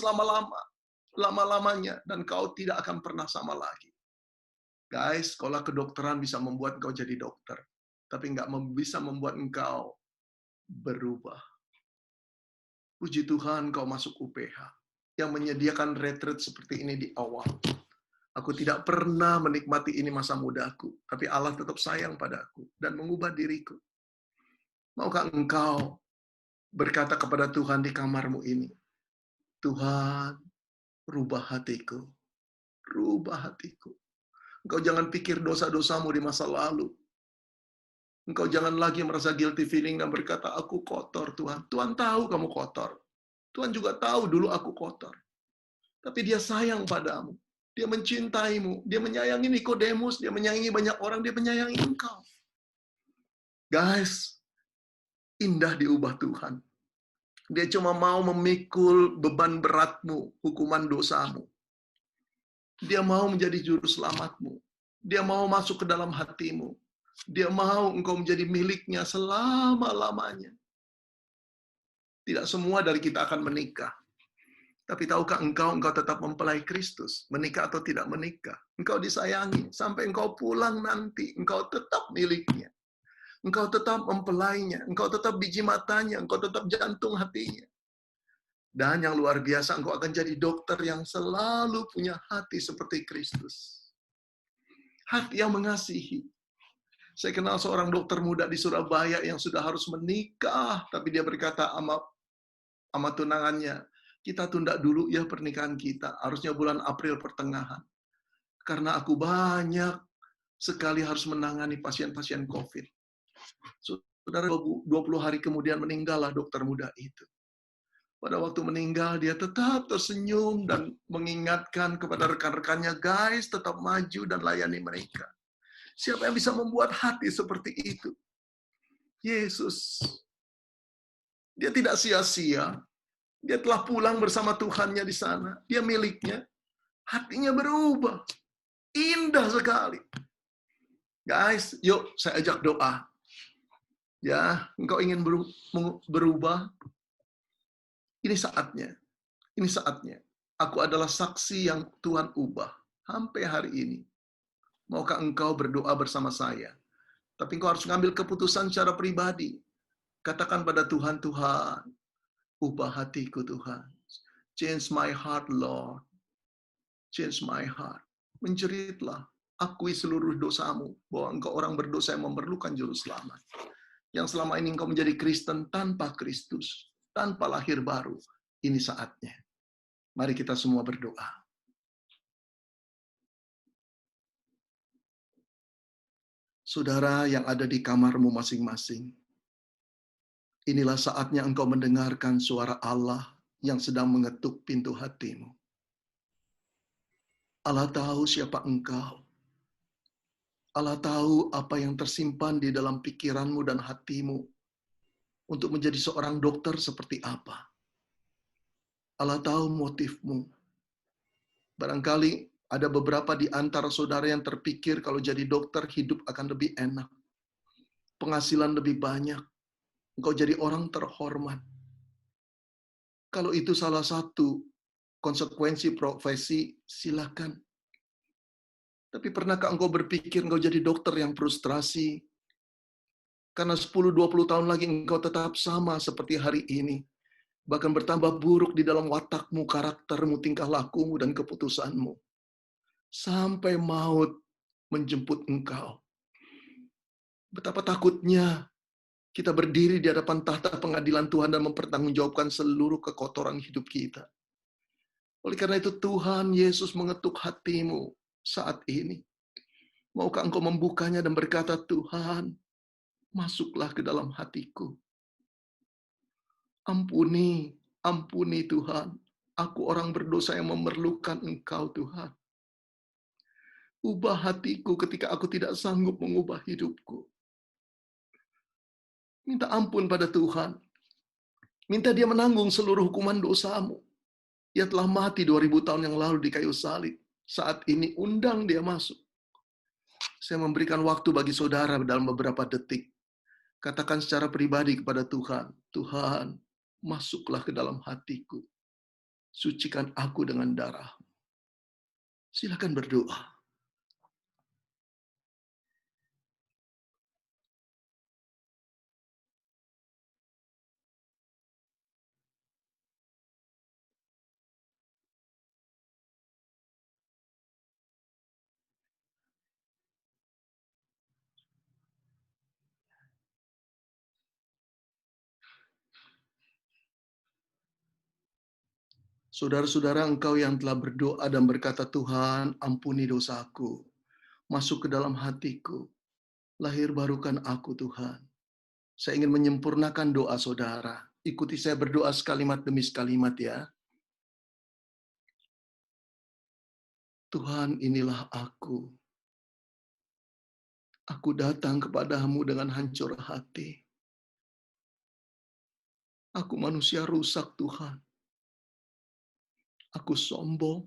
lama-lamanya. Dan kau tidak akan pernah sama lagi. Guys, sekolah kedokteran bisa membuat engkau jadi dokter. Tapi nggak bisa membuat engkau berubah. Puji Tuhan kau masuk UPH yang menyediakan retreat seperti ini di awal. Aku tidak pernah menikmati ini masa mudaku, tapi Allah tetap sayang padaku dan mengubah diriku. Maukah engkau berkata kepada Tuhan di kamarmu ini, Tuhan, rubah hatiku. Rubah hatiku. Engkau jangan pikir dosa-dosamu di masa lalu. Engkau jangan lagi merasa guilty feeling dan berkata, aku kotor Tuhan. Tuhan tahu kamu kotor. Tuhan juga tahu dulu aku kotor. Tapi dia sayang padamu. Dia mencintaimu. Dia menyayangi Nikodemus. Dia menyayangi banyak orang. Dia menyayangi engkau. Guys, indah diubah Tuhan. Dia cuma mau memikul beban beratmu, hukuman dosamu. Dia mau menjadi juru selamatmu. Dia mau masuk ke dalam hatimu. Dia mau engkau menjadi miliknya selama-lamanya. Tidak semua dari kita akan menikah. Tapi tahukah engkau tetap mempelai Kristus. Menikah atau tidak menikah. Engkau disayangi. Sampai engkau pulang nanti. Engkau tetap miliknya. Engkau tetap mempelainya. Engkau tetap biji matanya. Engkau tetap jantung hatinya. Dan yang luar biasa, engkau akan jadi dokter yang selalu punya hati seperti Kristus. Hati yang mengasihi. Saya kenal seorang dokter muda di Surabaya yang sudah harus menikah, tapi dia berkata sama tunangannya, kita tunda dulu ya pernikahan kita, harusnya bulan April pertengahan. Karena aku banyak sekali harus menangani pasien-pasien COVID. Saudara, 20 hari kemudian meninggallah dokter muda itu. Pada waktu meninggal, dia tetap tersenyum dan mengingatkan kepada rekan-rekannya, guys, tetap maju dan layani mereka. Siapa yang bisa membuat hati seperti itu? Yesus. Dia tidak sia-sia. Dia telah pulang bersama Tuhannya di sana. Dia miliknya. Hatinya berubah. Indah sekali. Guys, yuk saya ajak doa. Ya, engkau ingin berubah? Ini saatnya. Ini saatnya. Aku adalah saksi yang Tuhan ubah. Sampai hari ini. Maukah engkau berdoa bersama saya? Tapi engkau harus mengambil keputusan secara pribadi. Katakan pada Tuhan, Tuhan, ubah hatiku Tuhan. Change my heart, Lord. Change my heart. Menjeritlah. Akui seluruh dosamu. Bahwa engkau orang berdosa yang memerlukan juru selamat. Yang selama ini engkau menjadi Kristen tanpa Kristus. Tanpa lahir baru. Ini saatnya. Mari kita semua berdoa. Saudara yang ada di kamarmu masing-masing, inilah saatnya engkau mendengarkan suara Allah yang sedang mengetuk pintu hatimu. Allah tahu siapa engkau. Allah tahu apa yang tersimpan di dalam pikiranmu dan hatimu untuk menjadi seorang dokter seperti apa. Allah tahu motifmu. Barangkali ada beberapa di antara saudara yang terpikir kalau jadi dokter hidup akan lebih enak. Penghasilan lebih banyak. Engkau jadi orang terhormat. Kalau itu salah satu konsekuensi profesi, silakan. Tapi pernahkah engkau berpikir engkau jadi dokter yang frustrasi? Karena 10-20 tahun lagi engkau tetap sama seperti hari ini. Bahkan bertambah buruk di dalam watakmu, karaktermu, tingkah lakumu, dan keputusanmu. Sampai maut menjemput engkau. Betapa takutnya kita berdiri di hadapan tahta pengadilan Tuhan dan mempertanggungjawabkan seluruh kekotoran hidup kita. Oleh karena itu Tuhan Yesus mengetuk hatimu saat ini. Maukah engkau membukanya dan berkata, Tuhan, masuklah ke dalam hatiku. Ampuni, ampuni Tuhan. Aku orang berdosa yang memerlukan Engkau, Tuhan. Ubah hatiku ketika aku tidak sanggup mengubah hidupku. Minta ampun pada Tuhan. Minta dia menanggung seluruh hukuman dosamu. Ia telah mati 2000 tahun yang lalu di kayu salib. Saat ini undang dia masuk. Saya memberikan waktu bagi saudara dalam beberapa detik. Katakan secara pribadi kepada Tuhan, Tuhan, masuklah ke dalam hatiku. Sucikan aku dengan darah. Silakan berdoa. Saudara-saudara, engkau yang telah berdoa dan berkata, Tuhan, ampuni dosaku. Masuk ke dalam hatiku. Lahir barukan aku, Tuhan. Saya ingin menyempurnakan doa saudara. Ikuti saya berdoa sekalimat demi sekalimat ya. Tuhan, inilah aku. Aku datang kepadamu dengan hancur hati. Aku manusia rusak, Tuhan. Aku sombong.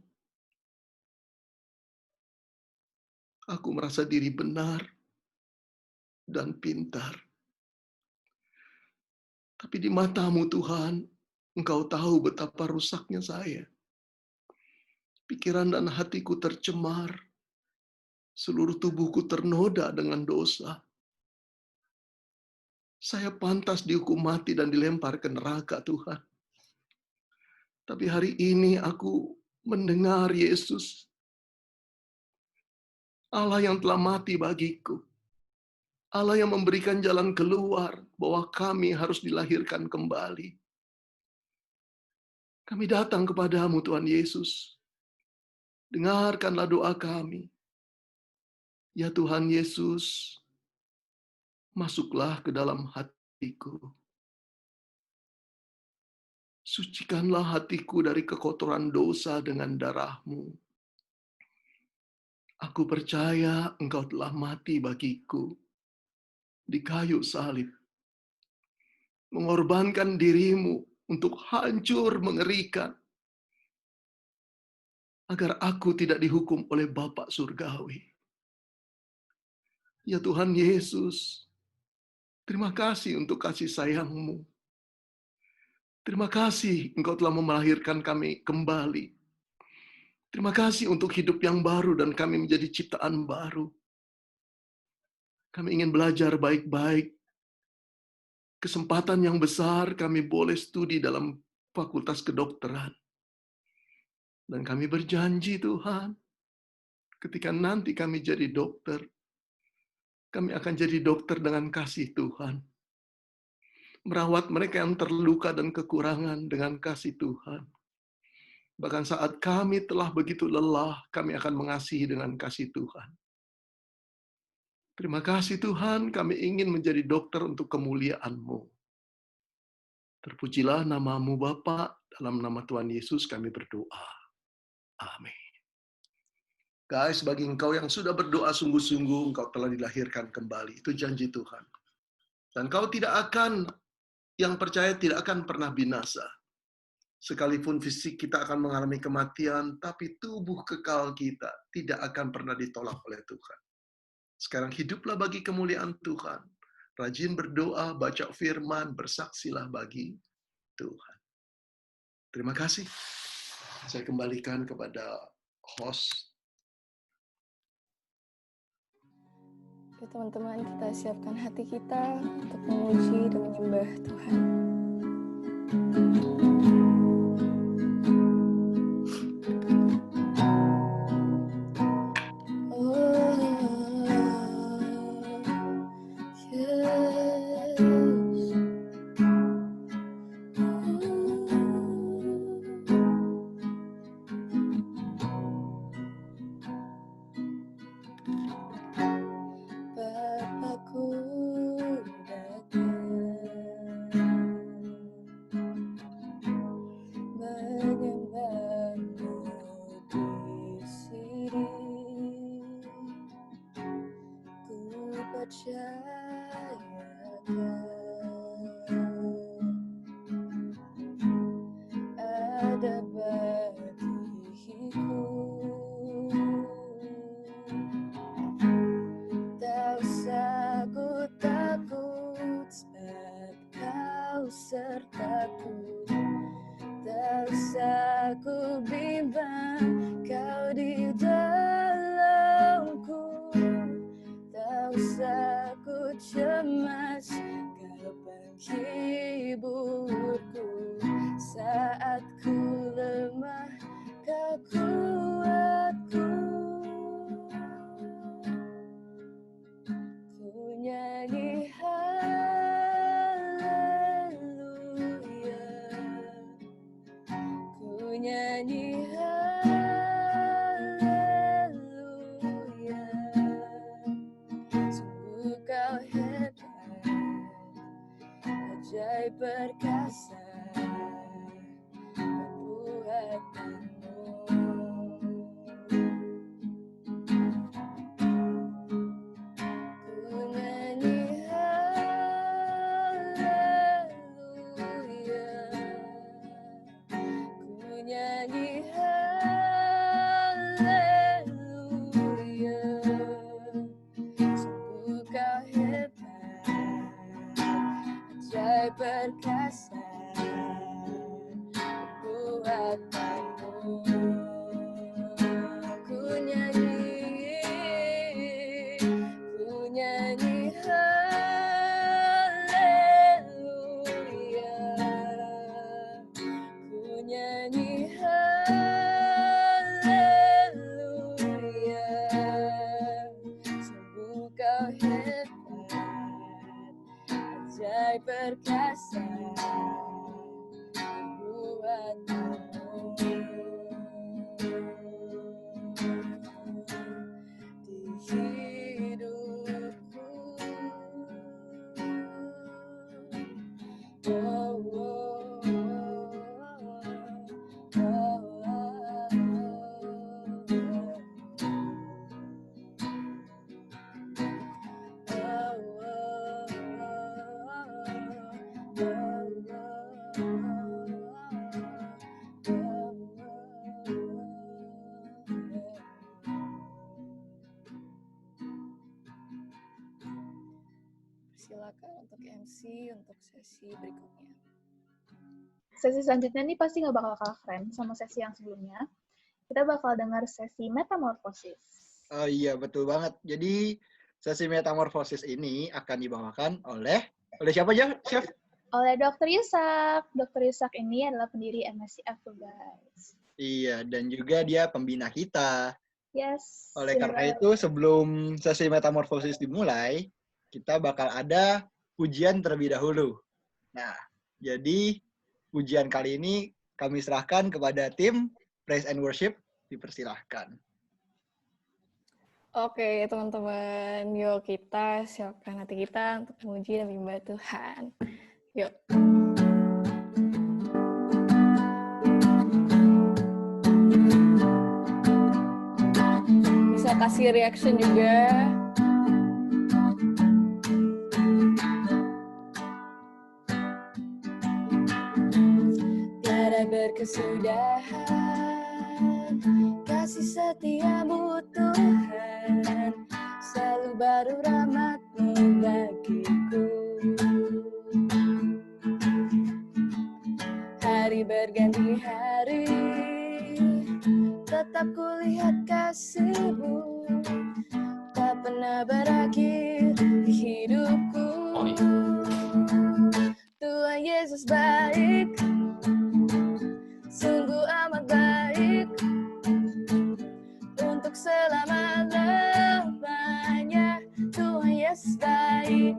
Aku merasa diri benar dan pintar. Tapi di matamu, Tuhan, Engkau tahu betapa rusaknya saya. Pikiran dan hatiku tercemar. Seluruh tubuhku ternoda dengan dosa. Saya pantas dihukum mati dan dilempar ke neraka, Tuhan. Tapi hari ini aku mendengar Yesus, Allah yang telah mati bagiku. Allah yang memberikan jalan keluar bahwa kami harus dilahirkan kembali. Kami datang kepadamu, Tuhan Yesus. Dengarkanlah doa kami. Ya Tuhan Yesus, masuklah ke dalam hatiku. Sucikanlah hatiku dari kekotoran dosa dengan darah-Mu. Aku percaya Engkau telah mati bagiku di kayu salib. Mengorbankan diri-Mu untuk hancur mengerikan. Agar aku tidak dihukum oleh Bapa Surgawi. Ya Tuhan Yesus, terima kasih untuk kasih sayang-Mu. Terima kasih Engkau telah melahirkan kami kembali. Terima kasih untuk hidup yang baru dan kami menjadi ciptaan baru. Kami ingin belajar baik-baik. Kesempatan yang besar kami boleh studi dalam fakultas kedokteran. Dan kami berjanji Tuhan, ketika nanti kami jadi dokter, kami akan jadi dokter dengan kasih Tuhan. Merawat mereka yang terluka dan kekurangan dengan kasih Tuhan. Bahkan saat kami telah begitu lelah, kami akan mengasihi dengan kasih Tuhan. Terima kasih Tuhan, kami ingin menjadi dokter untuk kemuliaan-Mu. Terpujilah nama-Mu Bapa, dalam nama Tuhan Yesus kami berdoa. Amin. Guys, bagi engkau yang sudah berdoa sungguh-sungguh, engkau telah dilahirkan kembali. Itu janji Tuhan. Dan kau tidak akan, yang percaya tidak akan pernah binasa. Sekalipun fisik kita akan mengalami kematian, tapi tubuh kekal kita tidak akan pernah ditolak oleh Tuhan. Sekarang hiduplah bagi kemuliaan Tuhan. Rajin berdoa, baca firman, bersaksilah bagi Tuhan. Terima kasih. Saya kembalikan kepada host. Oke teman-teman, kita siapkan hati kita untuk memuji dan menyembah Tuhan. ada bagiku. Tak usah ku takut sebab kau sertaku. Tak usah ku bimbang kau di dalamku. Tak usah ku cemas kau penghiburku. Saat ku lemah kau kuatku. Ku nyanyi haleluya. Ku nyanyi haleluya. Sungguh kau hebat, ajaib perkasa perbuatanmu. Ku nyanyi haleluya. Ku nyanyi haleluya. Sungguh kau hebat, ajaib perkasa perbuatanmu. Ku nyanyi haleluya. Ku nyanyi haleluya. Sungguh kau hebat, ajaib perkasa perbuatanmu. Di hidupku. Oh, oh, oh, Silakan untuk MC untuk sesi berikutnya. Sesi selanjutnya nih pasti nggak bakal kalah keren sama sesi yang sebelumnya. Kita bakal dengar sesi metamorfosis. Oh iya, betul banget. Jadi, sesi metamorfosis ini akan dibawakan oleh siapa aja, Chef? Oleh Dr. Yusak. Dr. Yusak ini adalah pendiri MSCF tuh, guys. Iya, dan juga dia pembina kita. Yes. Oleh karena itu, sebelum sesi metamorfosis dimulai, kita bakal ada pujian terlebih dahulu. Nah, jadi pujian kali ini kami serahkan kepada tim Praise and Worship. Dipersilahkan. Oke, teman-teman. Yuk kita siapkan hati kita untuk memuji dan menyembah Tuhan. Yuk. Bisa kasih reaction juga. Tiada berkesudahan kasih setiamu Tuhan, selalu baru rahmat-Mu bagiku. Hari berganti hari, tetap kulihat kasih-Mu, tak pernah berakhir di hidupku. Tuhan Yesus baik, sungguh amat baik, untuk selama-lamanya. Tuhan Yesus baik,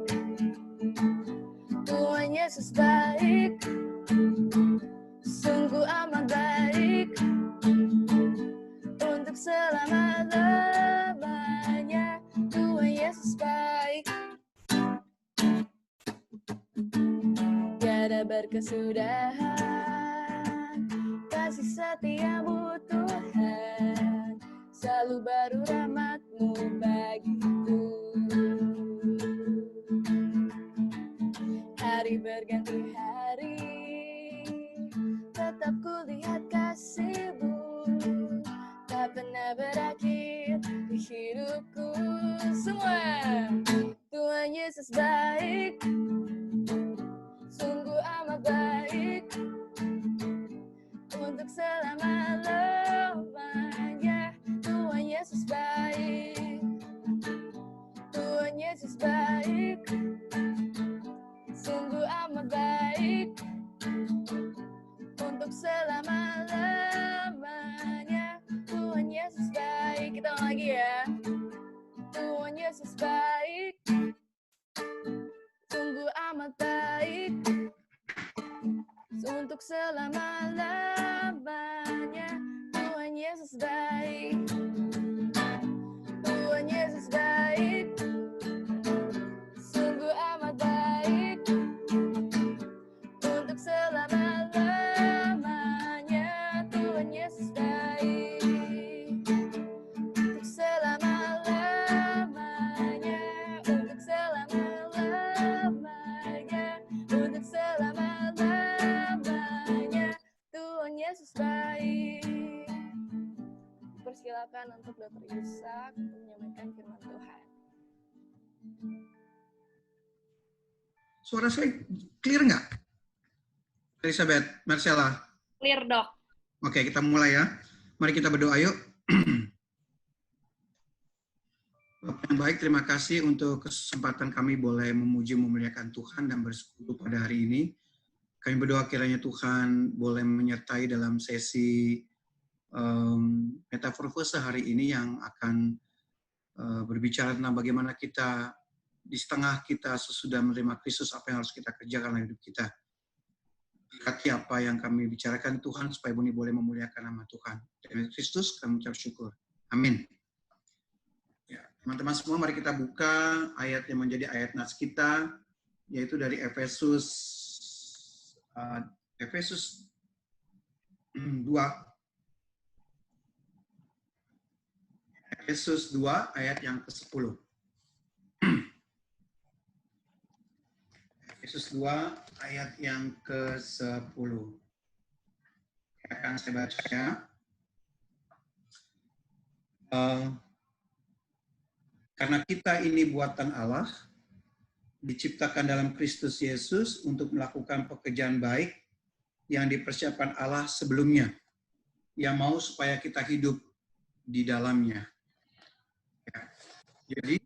Tuhan Yesus baik, sungguh amat baik, untuk selama-lamanya. Tuhan Yesus baik. Tiada berkesudahan kasih setiamu Tuhan, selalu baru rahmat-Mu bagiku. Hari berganti hari, tetap kulihat untuk selama-lamanya. Tuhan Yesus baik. Kita ulang lagi ya. Tuhan Yesus baik, sungguh amat baik, untuk selama-lamanya. Tuhan Yesus baik, Tuhan Yesus baik, sungguh amat baik, untuk selama-lamanya. Tuhan Yesus baik, untuk selama-lamanya, untuk selama-lamanya, untuk selama-lamanya. Tuhan Yesus baik. Persilakan untuk Dr. Ishak untuk menyampaikan firman Tuhan. Suara saya clear nggak? Elizabeth, Marcella. Clear, Dok. Oke, kita mulai ya. Mari kita berdoa yuk. Bapak yang baik, terima kasih untuk kesempatan kami boleh memuji memuliakan Tuhan dan bersekutu pada hari ini. Kami berdoa kiranya Tuhan boleh menyertai dalam sesi Metaforfose hari ini yang akan berbicara tentang bagaimana kita di setengah kita sesudah menerima Kristus, apa yang harus kita kerjakan dalam hidup kita. Berkati apa yang kami bicarakan Tuhan, supaya Buni boleh memuliakan nama Tuhan. Demi Kristus kami ucap syukur. Amin. Ya, teman-teman semua, mari kita buka ayat yang menjadi ayat nas kita, yaitu dari Efesus 2. Efesus 2 ayat yang ke-10. Efesus 2 ayat yang ke-10. Akan saya baca ya. Karena kita ini buatan Allah, diciptakan dalam Kristus Yesus untuk melakukan pekerjaan baik yang dipersiapkan Allah sebelumnya, yang mau supaya kita hidup di dalamnya. Ya. Jadi,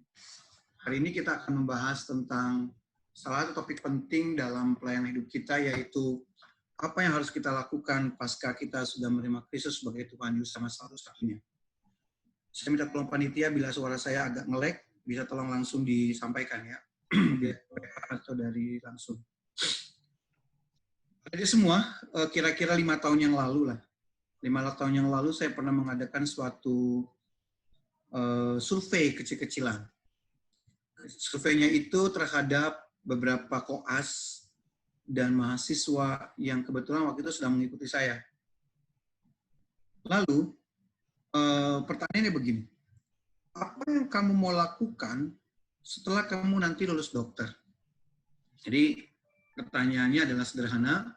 hari ini kita akan membahas tentang salah satu topik penting dalam pelayanan hidup kita, yaitu apa yang harus kita lakukan pasca kita sudah menerima Kristus sebagai Tuhan Yesus sama satu-satunya. Saya minta tolong panitia, bila suara saya agak nge-lag, bisa tolong langsung disampaikan ya. Atau dari langsung. Jadi semua, kira-kira 5 tahun yang lalu lah. 5 tahun yang lalu saya pernah mengadakan suatu survei kecil-kecilan. Surveinya itu terhadap beberapa koas dan mahasiswa yang kebetulan waktu itu sedang mengikuti saya. Lalu, pertanyaannya begini, apa yang kamu mau lakukan setelah kamu nanti lulus dokter? Jadi, pertanyaannya adalah sederhana,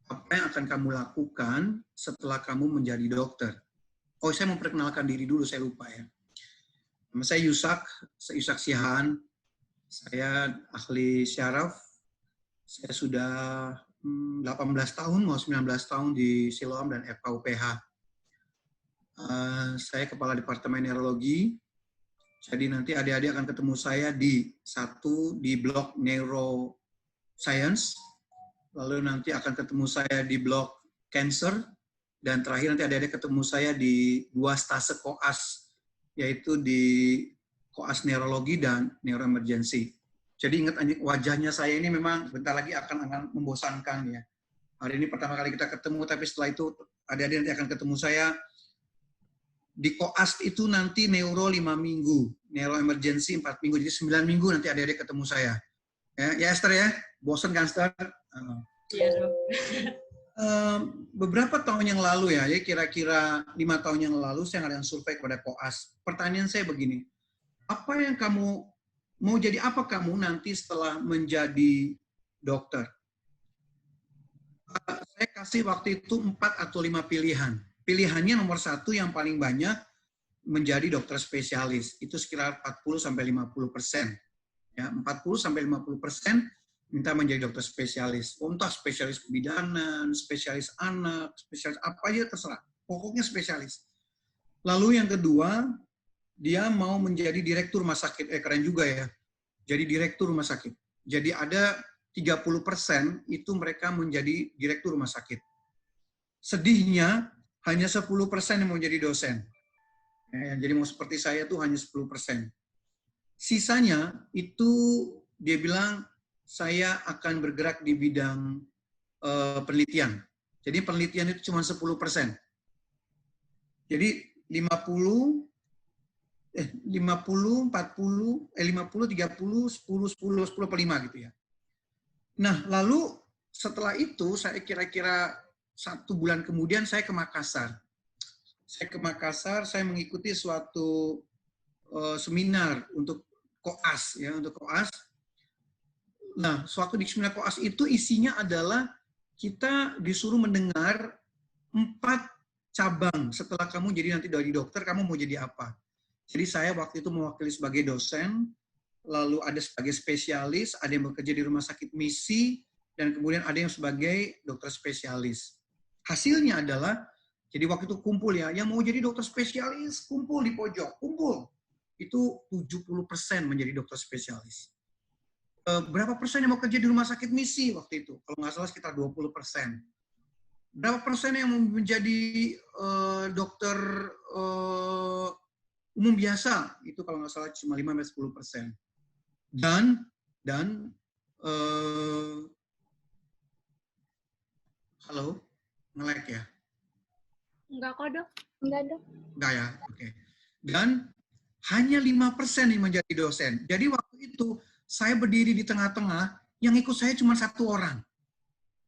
apa yang akan kamu lakukan setelah kamu menjadi dokter? Oh, saya mau perkenalkan diri dulu, saya lupa ya. Nama saya Yusak Sihaan. Saya ahli syaraf. Saya sudah 18 tahun, mau 19 tahun di Siloam dan FKUPH. Saya kepala Departemen Neurologi. Jadi nanti adik-adik akan ketemu saya di blok Neuroscience, lalu nanti akan ketemu saya di blok Cancer, dan terakhir nanti adik-adik ketemu saya di 2 stase koas, yaitu di koas neurologi dan neuroemergency. Jadi ingat wajahnya saya ini memang bentar lagi akan membosankan ya. Hari ini pertama kali kita ketemu, tapi setelah itu adik-adik nanti akan ketemu saya di koas itu nanti neuro 5 minggu, neuroemergency 4 minggu, jadi 9 minggu nanti adik-adik ketemu saya. Ya Esther ya, bosan kan Esther? Iya dong. Beberapa tahun yang lalu ya, kira-kira 5 tahun yang lalu saya ngadain survei kepada koas. Pertanyaan saya begini, apa yang kamu mau jadi apa kamu nanti setelah menjadi dokter? Saya kasih waktu itu 4 atau 5 pilihan. Pilihannya nomor 1 yang paling banyak menjadi dokter spesialis. Itu sekitar 40-50%. Ya, 40-50% minta menjadi dokter spesialis. Entah spesialis kebidanan, spesialis anak, spesialis apa aja terserah. Pokoknya spesialis. Lalu yang kedua, dia mau menjadi direktur rumah sakit. Keren juga ya. Jadi direktur rumah sakit. Jadi ada 30% itu mereka menjadi direktur rumah sakit. sedihnya hanya 10% yang mau jadi dosen. Jadi mau seperti saya tuh hanya 10%. Sisanya itu dia bilang saya akan bergerak di bidang penelitian. Jadi penelitian itu cuma 10%. Jadi 50, 40, 50, 30, 10, 5 gitu ya. Nah, lalu setelah itu saya kira-kira 1 bulan kemudian saya ke Makassar. Saya mengikuti suatu seminar untuk koas ya, untuk koas. Nah, suatu di seminar koas itu isinya adalah kita disuruh mendengar 4 cabang setelah kamu jadi nanti dari dokter, kamu mau jadi apa. Jadi saya waktu itu mewakili sebagai dosen, lalu ada sebagai spesialis, ada yang bekerja di rumah sakit misi, dan kemudian ada yang sebagai dokter spesialis. Hasilnya adalah, jadi waktu itu kumpul ya, yang mau jadi dokter spesialis, kumpul di pojok, kumpul. Itu 70% menjadi dokter spesialis. Berapa persen yang mau kerja di rumah sakit misi waktu itu? Kalau nggak salah sekitar 20%. Berapa persen yang menjadi dokter umum biasa? Itu kalau nggak salah cuma 5-10%. Dan halo, nge-lag ya? Enggak kok, Dok. Enggak, Dok. Enggak ya, oke. Dan hanya 5% yang menjadi dosen. Jadi waktu itu saya berdiri di tengah-tengah, yang ikut saya cuma 1 orang.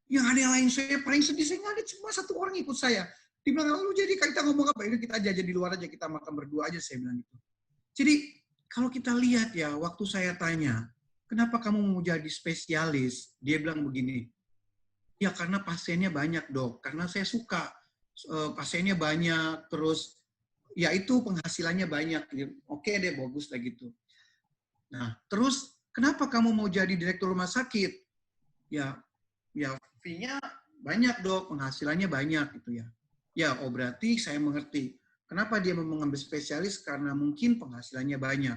Yang ada yang lain saya paling sedih, saya nggak ada, cuma 1 orang ikut saya. Dia bilang, lalu jadi kita ngomong apa? Ini kita aja di luar aja, kita makan berdua aja, saya bilang gitu. Jadi kalau kita lihat ya, waktu saya tanya, kenapa kamu mau jadi spesialis? Dia bilang begini, ya karena pasiennya banyak dok, karena saya suka pasiennya banyak, terus ya itu penghasilannya banyak. Oke deh, bagus lah gitu. Nah, terus kenapa kamu mau jadi direktur rumah sakit? Ya fee-nya banyak dok, penghasilannya banyak gitu ya. Ya, oh berarti saya mengerti. Kenapa dia mau mengambil spesialis? Karena mungkin penghasilannya banyak.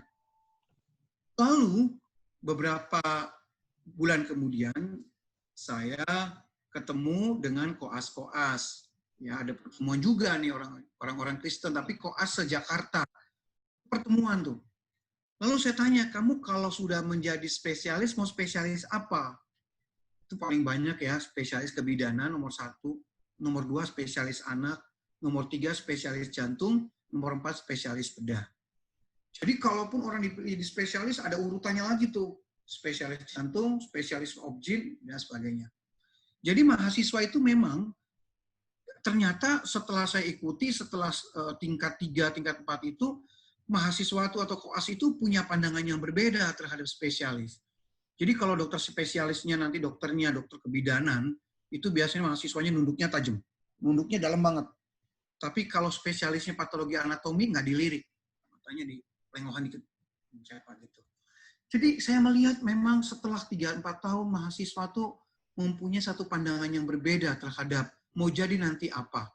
Lalu, beberapa bulan kemudian, saya ketemu dengan koas-koas. Ya, ada pertemuan juga nih orang-orang Kristen, tapi koas se-Jakarta. Pertemuan tuh. Lalu saya tanya, kamu kalau sudah menjadi spesialis, mau spesialis apa? Itu paling banyak ya, spesialis kebidanan nomor 1, nomor 2 spesialis anak, nomor 3 spesialis jantung, nomor 4 spesialis bedah. Jadi kalaupun orang dipilih di spesialis, ada urutannya lagi tuh. Spesialis jantung, spesialis obgyn, dan sebagainya. Jadi mahasiswa itu memang, ternyata setelah saya ikuti, setelah tingkat 3, tingkat 4 itu, mahasiswa itu atau koas itu punya pandangan yang berbeda terhadap spesialis. Jadi kalau dokter spesialisnya nanti dokternya dokter kebidanan, itu biasanya mahasiswanya nunduknya tajam. Nunduknya dalam banget. Tapi kalau spesialisnya patologi anatomi, nggak dilirik. Matanya dilengohan dikit. Gitu. Jadi saya melihat memang setelah 3-4 tahun mahasiswa itu mempunyai satu pandangan yang berbeda terhadap mau jadi nanti apa.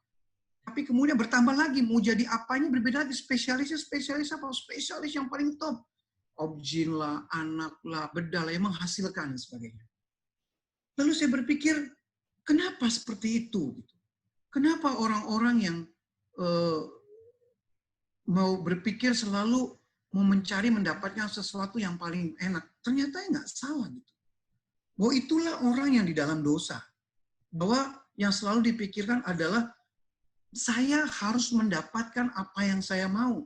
Tapi kemudian bertambah lagi, mau jadi apanya berbeda lagi. Spesialisnya spesialis apa? Spesialis yang paling top. Obgyn lah, anak lah, bedah lah, yang menghasilkan dan sebagainya. Lalu saya berpikir, kenapa seperti itu? Kenapa orang-orang yang mau berpikir selalu mau mencari mendapatkan sesuatu yang paling enak? Ternyata nggak salah gitu. Bahwa itulah orang yang di dalam dosa. Bahwa yang selalu dipikirkan adalah saya harus mendapatkan apa yang saya mau.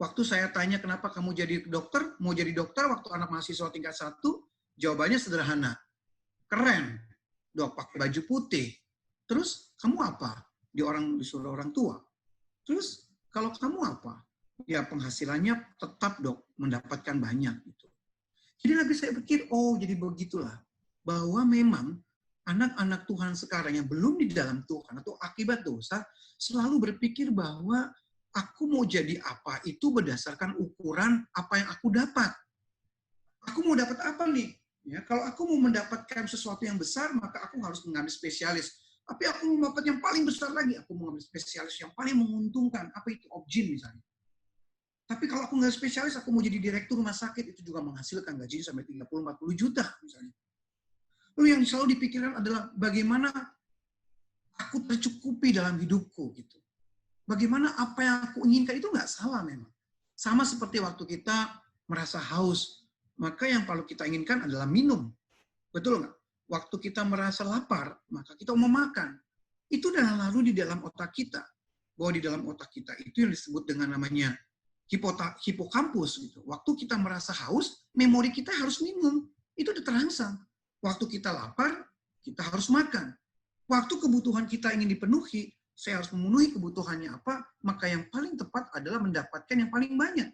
Waktu saya tanya kenapa kamu jadi dokter, mau jadi dokter waktu anak mahasiswa tingkat 1, jawabannya sederhana. Keren, dok pakai baju putih. Terus kamu apa? Disuruh orang tua. Terus kalau kamu apa? Ya penghasilannya tetap dok, mendapatkan banyak. Gitu. Jadi lagi saya pikir, oh jadi begitulah. Bahwa memang anak-anak Tuhan sekarang yang belum di dalam Tuhan atau akibat dosa, selalu berpikir bahwa aku mau jadi apa itu berdasarkan ukuran apa yang aku dapat. Aku mau dapat apa nih? Ya, kalau aku mau mendapatkan sesuatu yang besar, maka aku harus mengambil spesialis. Tapi aku mau dapat yang paling besar lagi, aku mau mengambil spesialis yang paling menguntungkan. Apa itu? Obgyn misalnya. Tapi kalau aku nggak spesialis, aku mau jadi direktur rumah sakit, itu juga menghasilkan gaji sampai 30-40 juta misalnya. Lalu yang selalu dipikirkan adalah bagaimana aku tercukupi dalam hidupku gitu. Bagaimana apa yang aku inginkan itu nggak salah memang. Sama seperti waktu kita merasa haus, maka yang perlu kita inginkan adalah minum. Betul nggak? Waktu kita merasa lapar, maka kita mau makan. Itu sudah lalu di dalam otak kita. Bahwa di dalam otak kita itu yang disebut dengan namanya hipokampus. Gitu. Waktu kita merasa haus, memori kita harus minum. Itu udah terangsang. Waktu kita lapar, kita harus makan. Waktu kebutuhan kita ingin dipenuhi, saya harus memenuhi kebutuhannya apa, maka yang paling tepat adalah mendapatkan yang paling banyak.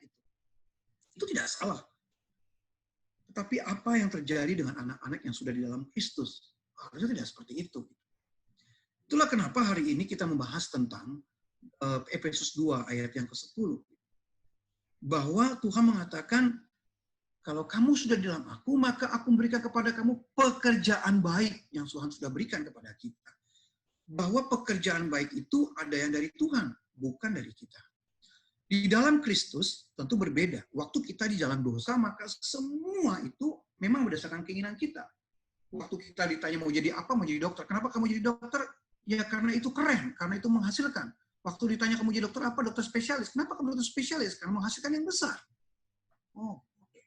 Itu tidak salah. Tetapi apa yang terjadi dengan anak-anak yang sudah di dalam Kristus? Harusnya tidak seperti itu. Itulah kenapa hari ini kita membahas tentang Efesus 2 ayat yang ke-10. Bahwa Tuhan mengatakan, kalau kamu sudah di dalam aku, maka aku memberikan kepada kamu pekerjaan baik yang Tuhan sudah berikan kepada kita. Bahwa pekerjaan baik itu ada yang dari Tuhan, bukan dari kita. Di dalam Kristus tentu berbeda. Waktu kita di dalam dosa, maka semua itu memang berdasarkan keinginan kita. Waktu kita ditanya mau jadi apa, mau jadi dokter. Kenapa kamu jadi dokter? Ya karena itu keren, karena itu menghasilkan. Waktu ditanya kamu jadi dokter apa? Dokter spesialis. Kenapa kamu dokter spesialis? Karena menghasilkan yang besar. Oh, oke.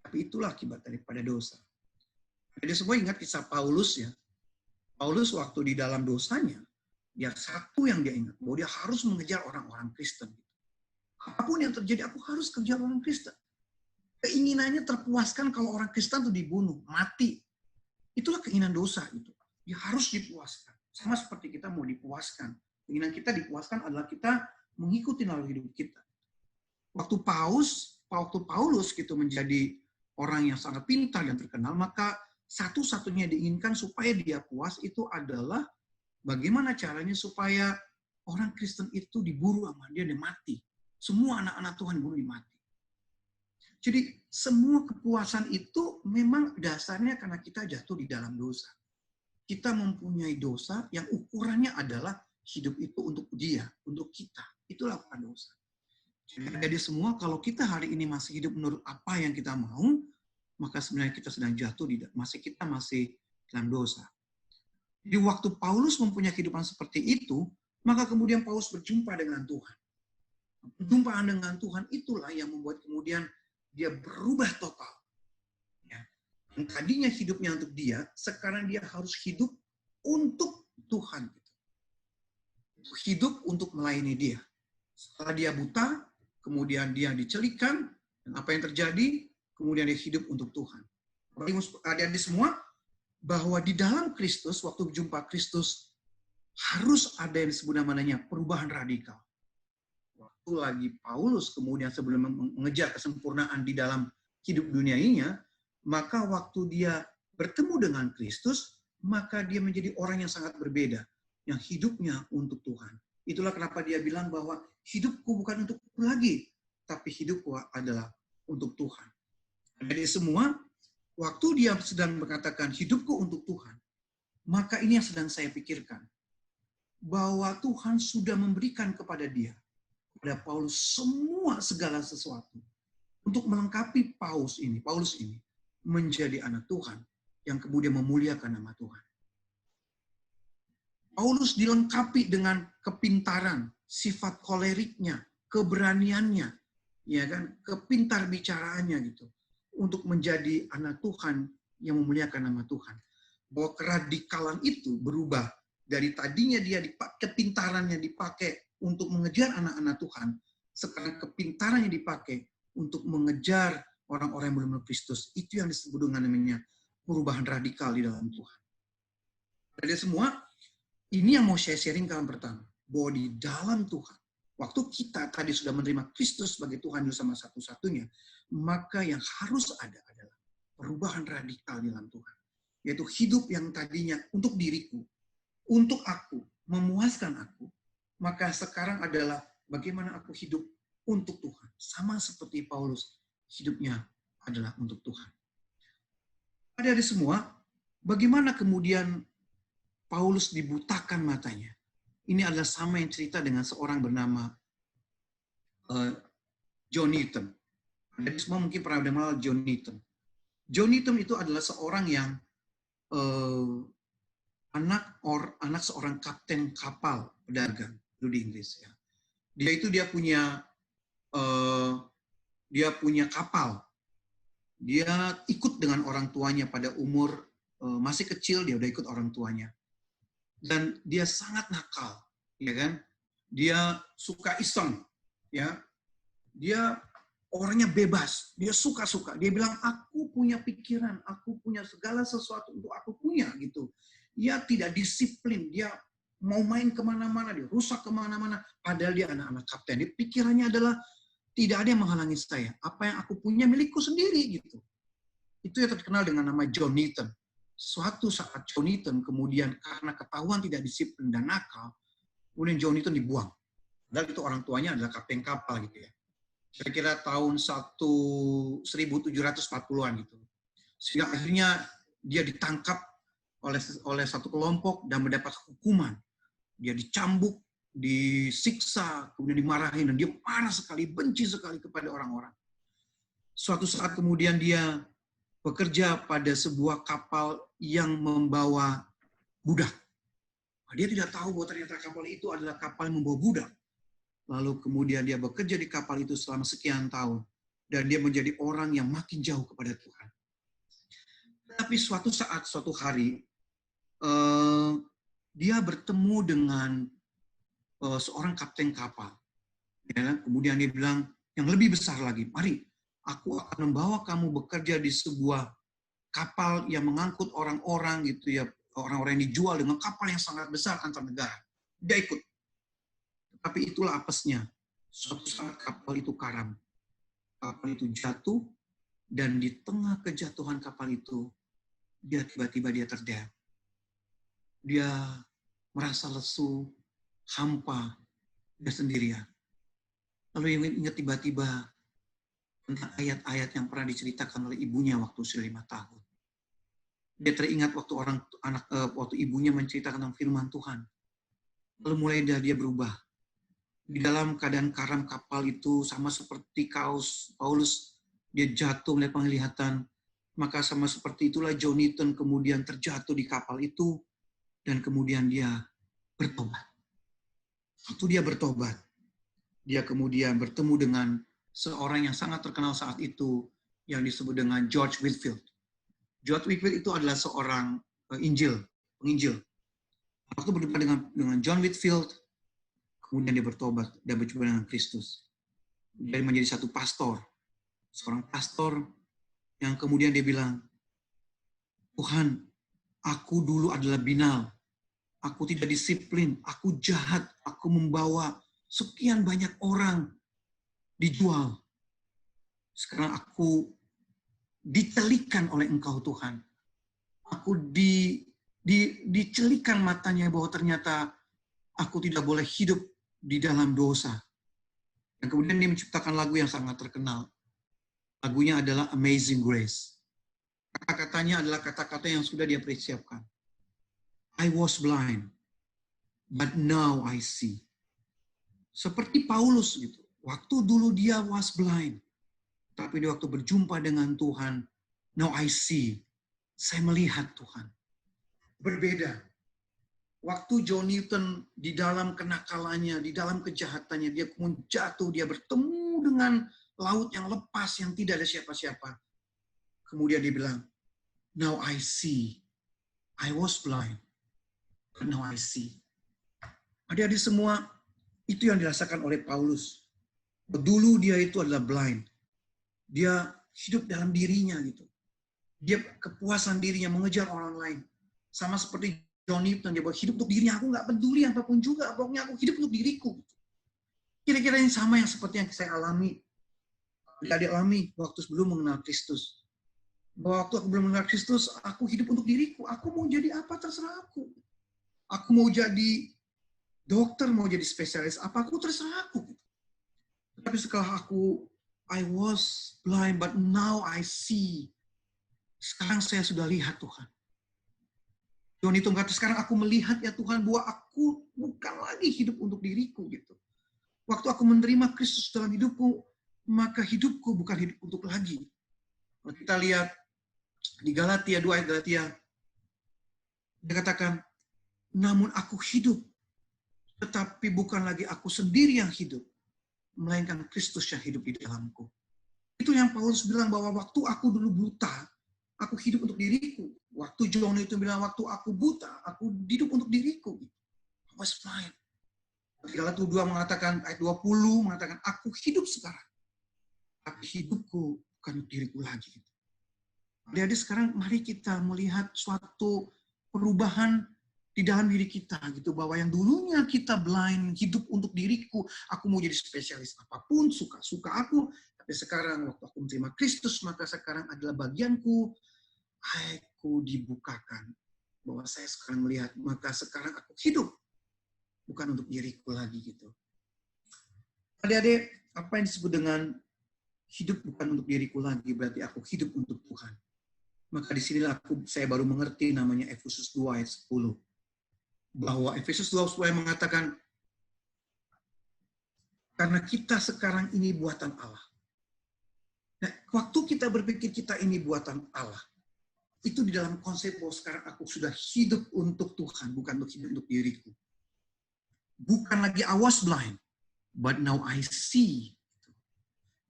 Tapi itulah akibat daripada dosa. Jadi semua ingat kisah Paulus ya. Paulus waktu di dalam dosanya, dia satu yang dia ingat, bahwa dia harus mengejar orang-orang Kristen. Apapun yang terjadi, aku harus kejar orang Kristen. Keinginannya terpuaskan kalau orang Kristen itu dibunuh, mati. Itulah keinginan dosa itu. Dia harus dipuaskan. Sama seperti kita mau dipuaskan. Keinginan kita dipuaskan adalah kita mengikuti naluri hidup kita. Waktu Paulus gitu menjadi orang yang sangat pintar dan terkenal, maka satu-satunya diinginkan supaya dia puas itu adalah bagaimana caranya supaya orang Kristen itu diburu sama dia dan mati. Semua anak-anak Tuhan diburu mati. Jadi semua kepuasan itu memang dasarnya karena kita jatuh di dalam dosa. Kita mempunyai dosa yang ukurannya adalah hidup itu untuk dia, untuk kita. Itulah bukan dosa. Jadi semua kalau kita hari ini masih hidup menurut apa yang kita mau, maka sebenarnya kita sedang jatuh kita masih dalam dosa. Di waktu Paulus mempunyai kehidupan seperti itu, maka kemudian Paulus berjumpa dengan Tuhan. Perjumpaan dengan Tuhan itulah yang membuat kemudian dia berubah total. Ya. Yang tadinya hidupnya untuk dia, sekarang dia harus hidup untuk Tuhan. Hidup untuk melayani dia. Setelah dia buta, kemudian dia dicelikan, dan apa yang terjadi? Kemudian dia hidup untuk Tuhan. Adik-adik semua, bahwa di dalam Kristus, waktu berjumpa Kristus, harus ada yang disebut namanya perubahan radikal. Waktu lagi Paulus kemudian sebelum mengejar kesempurnaan di dalam hidup dunianya, maka waktu dia bertemu dengan Kristus, maka dia menjadi orang yang sangat berbeda, yang hidupnya untuk Tuhan. Itulah kenapa dia bilang bahwa hidupku bukan untukku lagi, tapi hidupku adalah untuk Tuhan. Jadi semua, waktu dia sedang mengatakan hidupku untuk Tuhan, maka ini yang sedang saya pikirkan. Bahwa Tuhan sudah memberikan kepada dia, kepada Paulus semua segala sesuatu. Untuk melengkapi Paulus ini menjadi anak Tuhan yang kemudian memuliakan nama Tuhan. Paulus dilengkapi dengan kepintaran, sifat koleriknya, keberaniannya, ya kan, kepintar bicaraannya gitu, untuk menjadi anak Tuhan yang memuliakan nama Tuhan. Bahwa keradikalan itu berubah dari tadinya dia kepintarannya dipakai untuk mengejar anak-anak Tuhan, sekarang kepintarannya dipakai untuk mengejar orang-orang yang belum mengenal Kristus. Itu yang disebut dengan namanya perubahan radikal di dalam Tuhan. Jadi semua, ini yang mau saya sharing kalian pertama. Bahwa di dalam Tuhan, waktu kita tadi sudah menerima Kristus sebagai Tuhan sama satu-satunya, maka yang harus ada adalah perubahan radikal di dalam Tuhan. Yaitu hidup yang tadinya untuk diriku, untuk aku, memuaskan aku, maka sekarang adalah bagaimana aku hidup untuk Tuhan. Sama seperti Paulus, hidupnya adalah untuk Tuhan. Adik-adik semua, bagaimana kemudian Paulus dibutakan matanya? Ini adalah sama yang cerita dengan seorang bernama John Newton. Adik semua mungkin pernah dengar John Newton. John Newton itu adalah seorang yang anak seorang kapten kapal pedagang dulu di Inggris ya. Dia punya kapal. Dia ikut dengan orang tuanya pada umur masih kecil, dia udah ikut orang tuanya. Dan dia sangat nakal, ya kan? Dia suka iseng, ya. Dia orangnya bebas, dia suka-suka. Dia bilang, aku punya pikiran, aku punya segala sesuatu untuk aku punya, gitu. Dia tidak disiplin, dia mau main kemana-mana, dia rusak kemana-mana. Padahal dia anak-anak kapten. Dia pikirannya adalah, tidak ada yang menghalangi saya. Apa yang aku punya milikku sendiri, gitu. Itu yang terkenal dengan nama John Newton. Suatu saat John Newton kemudian karena ketahuan tidak disiplin dan nakal, kemudian John Newton dibuang. Dan itu orang tuanya adalah kapten kapal, gitu ya. Kira-kira tahun 1740-an gitu. Sehingga akhirnya dia ditangkap oleh satu kelompok dan mendapat hukuman. Dia dicambuk, disiksa, kemudian dimarahin, dan dia marah sekali, benci sekali kepada orang-orang. Suatu saat kemudian dia bekerja pada sebuah kapal yang membawa budak. Dia tidak tahu bahwa ternyata kapal itu adalah kapal yang membawa budak. Lalu kemudian dia bekerja di kapal itu selama sekian tahun. Dan dia menjadi orang yang makin jauh kepada Tuhan. Tapi suatu saat, suatu hari, dia bertemu dengan seorang kapten kapal. Ya, kemudian dia bilang, yang lebih besar lagi, mari, aku akan membawa kamu bekerja di sebuah kapal yang mengangkut orang-orang gitu ya, orang-orang yang dijual dengan kapal yang sangat besar antar negara. Dia ikut. Tapi itulah apesnya. Suatu saat kapal itu karam. Kapal itu jatuh, dan di tengah kejatuhan kapal itu, tiba-tiba dia terdeak. Dia merasa lesu, hampa, dia sendirian. Lalu ingat tiba-tiba tentang ayat-ayat yang pernah diceritakan oleh ibunya waktu usia 5 tahun. Dia teringat waktu ibunya menceritakan tentang firman Tuhan. Lalu mulai dia berubah. Di dalam keadaan karam kapal itu sama seperti Paulus, dia jatuh melihat penglihatan. Maka sama seperti itulah John Newton kemudian terjatuh di kapal itu dan kemudian dia bertobat. Waktu dia bertobat, dia kemudian bertemu dengan seorang yang sangat terkenal saat itu yang disebut dengan George Whitefield. George Whitefield itu adalah seorang penginjil. Waktu berjumpa dengan John Whitefield, kemudian dia bertobat dan berjumpa dengan Kristus. Dia menjadi satu pastor, seorang pastor yang kemudian dia bilang, Tuhan, aku dulu adalah binal, aku tidak disiplin, aku jahat, aku membawa sekian banyak orang dijual. Sekarang aku dicelikan oleh Engkau Tuhan. Aku dicelikan matanya bahwa ternyata aku tidak boleh hidup di dalam dosa. Dan kemudian dia menciptakan lagu yang sangat terkenal. Lagunya adalah Amazing Grace. Kata-katanya adalah kata-kata yang sudah dia persiapkan. I was blind, but now I see. Seperti Paulus gitu. Waktu dulu dia was blind, tapi di waktu berjumpa dengan Tuhan, now I see. Saya melihat Tuhan. Berbeda. Waktu John Newton di dalam kenakalannya, di dalam kejahatannya, dia kemudian jatuh, dia bertemu dengan laut yang lepas, yang tidak ada siapa-siapa. Kemudian dia bilang, now I see. I was blind, but now I see. Adik-adik semua, itu yang dirasakan oleh Paulus. Dulu dia itu adalah blind. Dia hidup dalam dirinya gitu. Dia kepuasan dirinya, mengejar orang lain. Sama seperti John Newton, dia buat hidup untuk dirinya, aku nggak peduli apapun juga, pokoknya aku hidup untuk diriku. Kira-kira ini sama yang seperti yang saya alami, adik alami waktu sebelum mengenal Kristus. Bahwa waktu aku belum mengenal Kristus, aku hidup untuk diriku, aku mau jadi apa terserah aku. Aku mau jadi dokter, mau jadi spesialis, apa aku terserah aku. Tapi setelah I was blind, but now I see. Sekarang saya sudah lihat Tuhan. John itu berkata, sekarang aku melihat ya Tuhan bahwa aku bukan lagi hidup untuk diriku gitu. Waktu aku menerima Kristus dalam hidupku, maka hidupku bukan hidup untuk lagi. Kalau kita lihat di Galatia, 2 ayat Galatia, dia katakan, namun aku hidup. Tetapi bukan lagi aku sendiri yang hidup, melainkan Kristus yang hidup di dalamku. Itu yang Paulus bilang bahwa waktu aku dulu buta, aku hidup untuk diriku. Waktu John itu bilang waktu aku buta, aku hidup untuk diriku. I was blind. Galatia 2 mengatakan, ayat 20 mengatakan, aku hidup sekarang. Tapi hidupku bukan untuk diriku lagi. Jadi sekarang mari kita melihat suatu perubahan di dalam diri kita gitu, bahwa yang dulunya kita blind, hidup untuk diriku, aku mau jadi spesialis apapun, suka-suka aku, tapi sekarang waktu aku menerima Kristus, maka sekarang adalah bagianku, aku dibukakan bahwa saya sekarang melihat, maka sekarang aku hidup bukan untuk diriku lagi gitu. Adik-adik, apa yang disebut dengan hidup bukan untuk diriku lagi, berarti aku hidup untuk Tuhan. Maka disinilah saya baru mengerti namanya Efesus 2 ayat 10. Bahwa Efesus 2 mengatakan, karena kita sekarang ini buatan Allah. Nah, waktu kita berpikir kita ini buatan Allah, itu di dalam konsep bahwa sekarang aku sudah hidup untuk Tuhan, bukan untuk hidup untuk diriku. Bukan lagi I was blind, but now I see.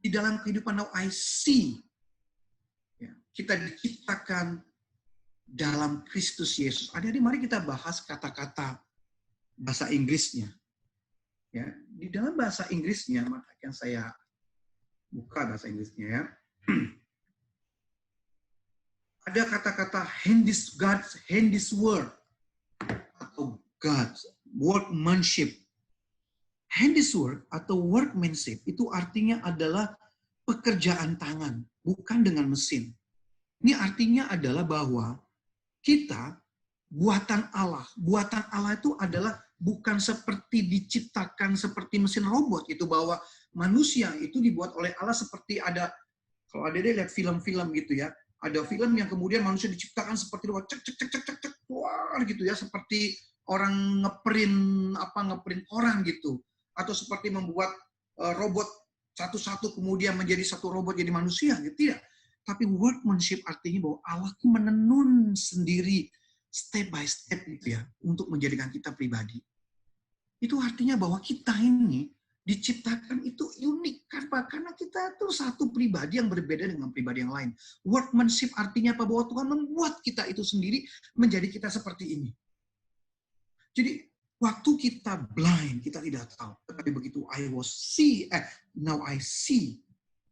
Di dalam kehidupan now I see. Ya, kita diciptakan dalam Kristus Yesus. Adik-adik, mari kita bahas kata-kata bahasa Inggrisnya. Ya, di dalam bahasa Inggrisnya, maka yang saya buka bahasa Inggrisnya ya. Ada kata-kata God's handiwork atau God's workmanship. Handiwork atau workmanship itu artinya adalah pekerjaan tangan, bukan dengan mesin. Ini artinya adalah bahwa kita buatan Allah. Buatan Allah itu adalah bukan seperti diciptakan seperti mesin robot itu, bahwa manusia itu dibuat oleh Allah seperti ada, kalau ada lihat film-film gitu ya, ada film yang kemudian manusia diciptakan seperti robot cek cek cek cek cek cek keluar gitu ya, seperti orang ngeprint orang gitu, atau seperti membuat robot satu-satu kemudian menjadi satu robot jadi manusia gitu, tidak. Tapi workmanship artinya bahwa Allah menenun sendiri step by step gitu ya, untuk menjadikan kita pribadi. Itu artinya bahwa kita ini diciptakan itu unik, karena kita itu satu pribadi yang berbeda dengan pribadi yang lain. Workmanship artinya apa? Bahwa Tuhan membuat kita itu sendiri menjadi kita seperti ini. Jadi waktu kita blind, kita tidak tahu. Tapi begitu now I see.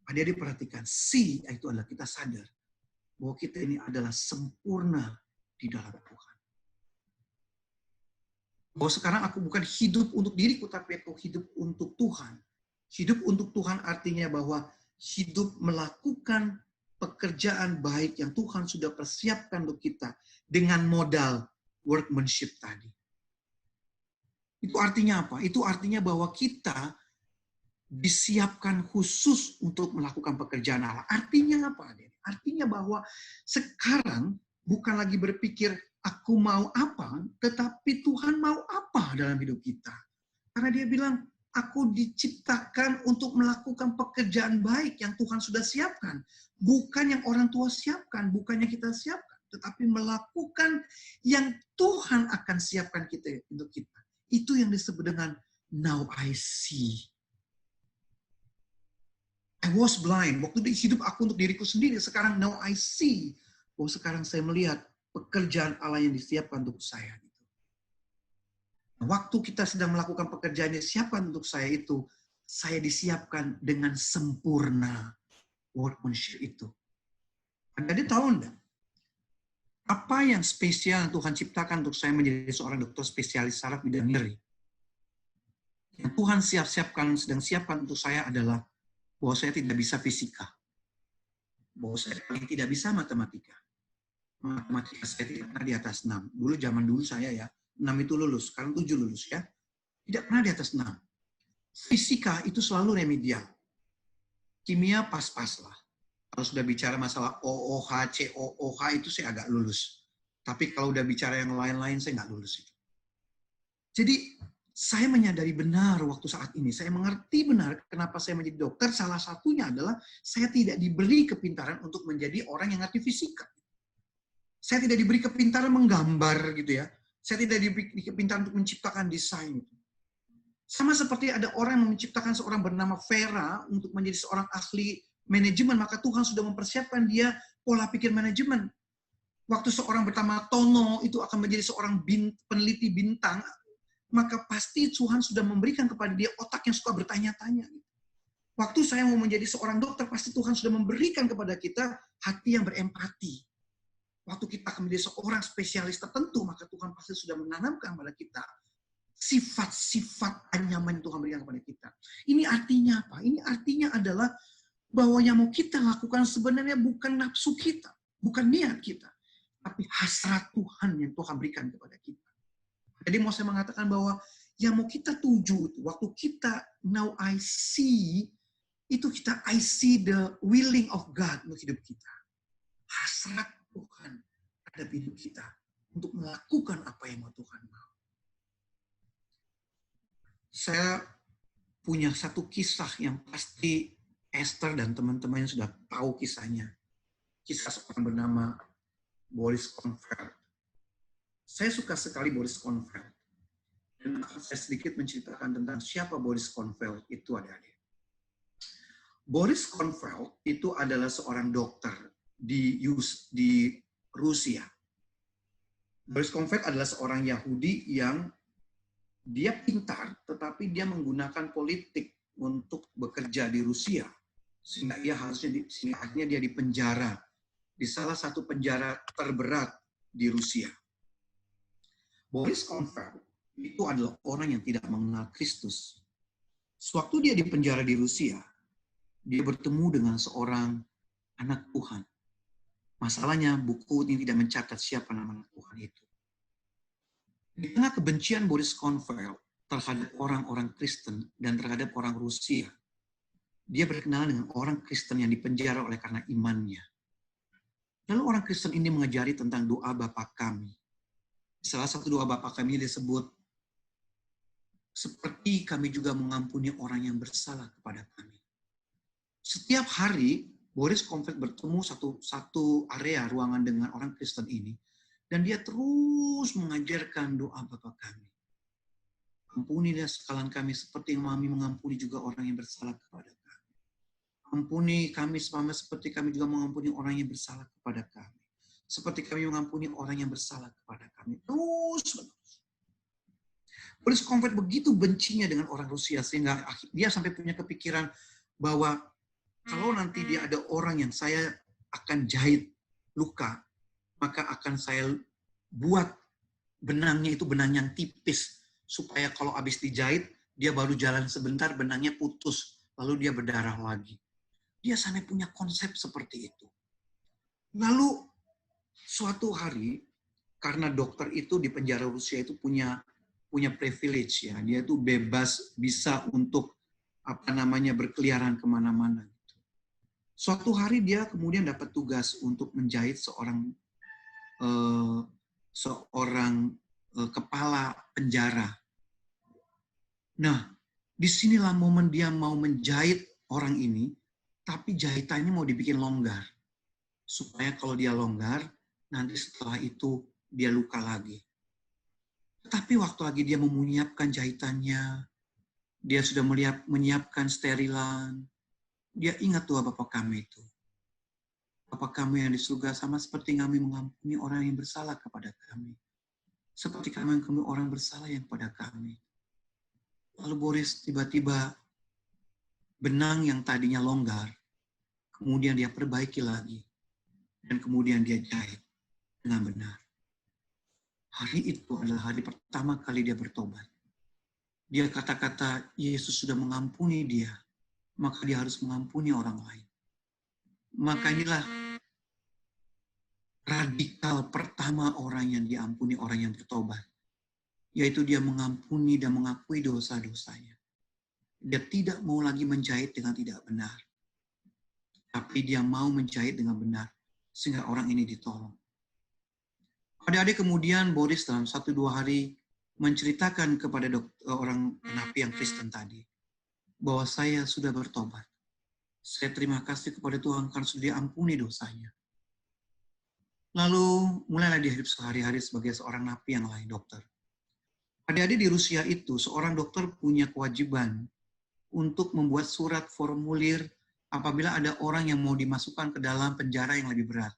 Adik-adik perhatikan, see itu adalah kita sadar bahwa kita ini adalah sempurna di dalam Tuhan. Bahwa sekarang aku bukan hidup untuk diriku, tapi aku hidup untuk Tuhan. Hidup untuk Tuhan artinya bahwa hidup melakukan pekerjaan baik yang Tuhan sudah persiapkan untuk kita dengan modal workmanship tadi. Itu artinya apa? Itu artinya bahwa kita disiapkan khusus untuk melakukan pekerjaan Allah. Artinya apa? Artinya bahwa sekarang bukan lagi berpikir aku mau apa, tetapi Tuhan mau apa dalam hidup kita. Karena dia bilang, aku diciptakan untuk melakukan pekerjaan baik yang Tuhan sudah siapkan. Bukan yang orang tua siapkan, bukan yang kita siapkan, tetapi melakukan yang Tuhan akan siapkan untuk kita. Itu yang disebut dengan now I see. I was blind. Waktu hidup aku untuk diriku sendiri. Sekarang now I see. Bahwa sekarang saya melihat pekerjaan Allah yang disiapkan untuk saya. Waktu kita sedang melakukan pekerjaan yang disiapkan untuk saya itu, saya disiapkan dengan sempurna workmanship itu. Anda tahu enggak? Apa yang spesial yang Tuhan ciptakan untuk saya menjadi seorang dokter spesialis saraf bidang nyeri? Yang Tuhan sedang siapkan untuk saya adalah bahwa saya tidak bisa fisika. Bahwa saya paling tidak bisa matematika. Matematika saya tidak pernah di atas 6. Zaman dulu saya ya, 6 itu lulus, sekarang 7 lulus ya. Tidak pernah di atas 6. Fisika itu selalu remedial. Kimia pas-pas lah. Kalau sudah bicara masalah OOH, COOH itu saya agak lulus. Tapi kalau udah bicara yang lain-lain saya nggak lulus itu. Jadi saya menyadari benar waktu saat ini, saya mengerti benar kenapa saya menjadi dokter. Salah satunya adalah saya tidak diberi kepintaran untuk menjadi orang yang ngerti fisika. Saya tidak diberi kepintaran menggambar gitu ya. Saya tidak dipinta untuk menciptakan desain. Sama seperti ada orang yang menciptakan seorang bernama Vera untuk menjadi seorang ahli manajemen, maka Tuhan sudah mempersiapkan dia pola pikir manajemen. Waktu seorang bernama Tono itu akan menjadi seorang peneliti bintang, maka pasti Tuhan sudah memberikan kepada dia otak yang suka bertanya-tanya. Waktu saya mau menjadi seorang dokter, pasti Tuhan sudah memberikan kepada kita hati yang berempati. Waktu kita akan menjadi seorang spesialis tertentu, maka Tuhan pasti sudah menanamkan pada kita sifat-sifat anyaman yang Tuhan berikan kepada kita. Ini artinya apa? Ini artinya adalah bahwa yang mau kita lakukan sebenarnya bukan nafsu kita, bukan niat kita, tapi hasrat Tuhan yang Tuhan berikan kepada kita. Jadi mau saya mengatakan bahwa yang mau kita tuju itu, waktu kita now I see, itu kita I see the willing of God untuk hidup kita. Hasrat Tuhan terhadap hidup kita untuk melakukan apa yang mau Tuhan mau. Saya punya satu kisah yang pasti Esther dan teman-teman yang sudah tahu kisahnya. Kisah seorang bernama Boris Convert. Saya suka sekali Boris Convert. Dan akan saya sedikit menceritakan tentang siapa Boris Convert itu adik-adik. Boris Convert itu adalah seorang dokter di Rusia. Boris Convert adalah seorang Yahudi yang dia pintar, tetapi dia menggunakan politik untuk bekerja di Rusia. Sehingga akhirnya dia dipenjara di salah satu penjara terberat di Rusia. Boris Convert itu adalah orang yang tidak mengenal Kristus. Sewaktu dia dipenjara di Rusia, dia bertemu dengan seorang anak Tuhan. Masalahnya buku ini tidak mencatat siapa nama anak Tuhan itu. Di tengah kebencian Boris Convert terhadap orang-orang Kristen dan terhadap orang Rusia, dia berkenalan dengan orang Kristen yang dipenjara oleh karena imannya. Lalu orang Kristen ini mengajari tentang doa Bapa Kami. Salah satu doa Bapa Kami disebut, seperti kami juga mengampuni orang yang bersalah kepada kami. Setiap hari, Boris Convert bertemu satu area ruangan dengan orang Kristen ini, dan dia terus mengajarkan doa Bapa Kami. Ampunilah kesalahan kami seperti yang kami mengampuni juga orang yang bersalah kepada kami. Ampuni kami sama seperti kami juga mengampuni orang yang bersalah kepada kami. Seperti kami mengampuni orang yang bersalah kepada kami. Terus. Boris Convert begitu bencinya dengan orang Rusia sehingga dia sampai punya kepikiran bahwa kalau nanti dia ada orang yang saya akan jahit luka, maka akan saya buat benangnya itu benang yang tipis, supaya kalau habis dijahit, dia baru jalan sebentar, benangnya putus, lalu dia berdarah lagi. Dia sampai punya konsep seperti itu. Lalu, suatu hari, karena dokter itu di penjara Rusia itu punya privilege, ya, dia itu bebas bisa untuk berkeliaran kemana-mana. Suatu hari dia kemudian dapat tugas untuk menjahit seorang kepala penjara. Nah, disinilah momen dia mau menjahit orang ini, tapi jahitannya mau dibikin longgar. Supaya kalau dia longgar, nanti setelah itu dia luka lagi. Tetapi waktu lagi dia menyiapkan jahitannya, dia sudah menyiapkan sterilan, dia ingat doa Bapa Kami itu. Bapa Kami yang di surga sama seperti kami mengampuni orang yang bersalah kepada kami. Seperti kami mengampuni orang bersalah yang kepada kami. Lalu Boris tiba-tiba benang yang tadinya longgar, kemudian dia perbaiki lagi. Dan kemudian dia jahit dengan benar. Hari itu adalah hari pertama kali dia bertobat. Dia kata-kata Yesus sudah mengampuni dia, maka dia harus mengampuni orang lain. Maka inilah radikal pertama orang yang diampuni, orang yang bertobat. Yaitu dia mengampuni dan mengakui dosa-dosanya. Dia tidak mau lagi menjahit dengan tidak benar. Tapi dia mau menjahit dengan benar. Sehingga orang ini ditolong. Adik-adik kemudian Boris dalam 1-2 hari menceritakan kepada orang penapi yang Kristen tadi. Bahwa saya sudah bertobat. Saya terima kasih kepada Tuhan karena sudah diampuni dosanya. Lalu mulailah dia hidup sehari-hari sebagai seorang napi yang lain, dokter. Adik-adik di Rusia itu, seorang dokter punya kewajiban untuk membuat surat formulir apabila ada orang yang mau dimasukkan ke dalam penjara yang lebih berat.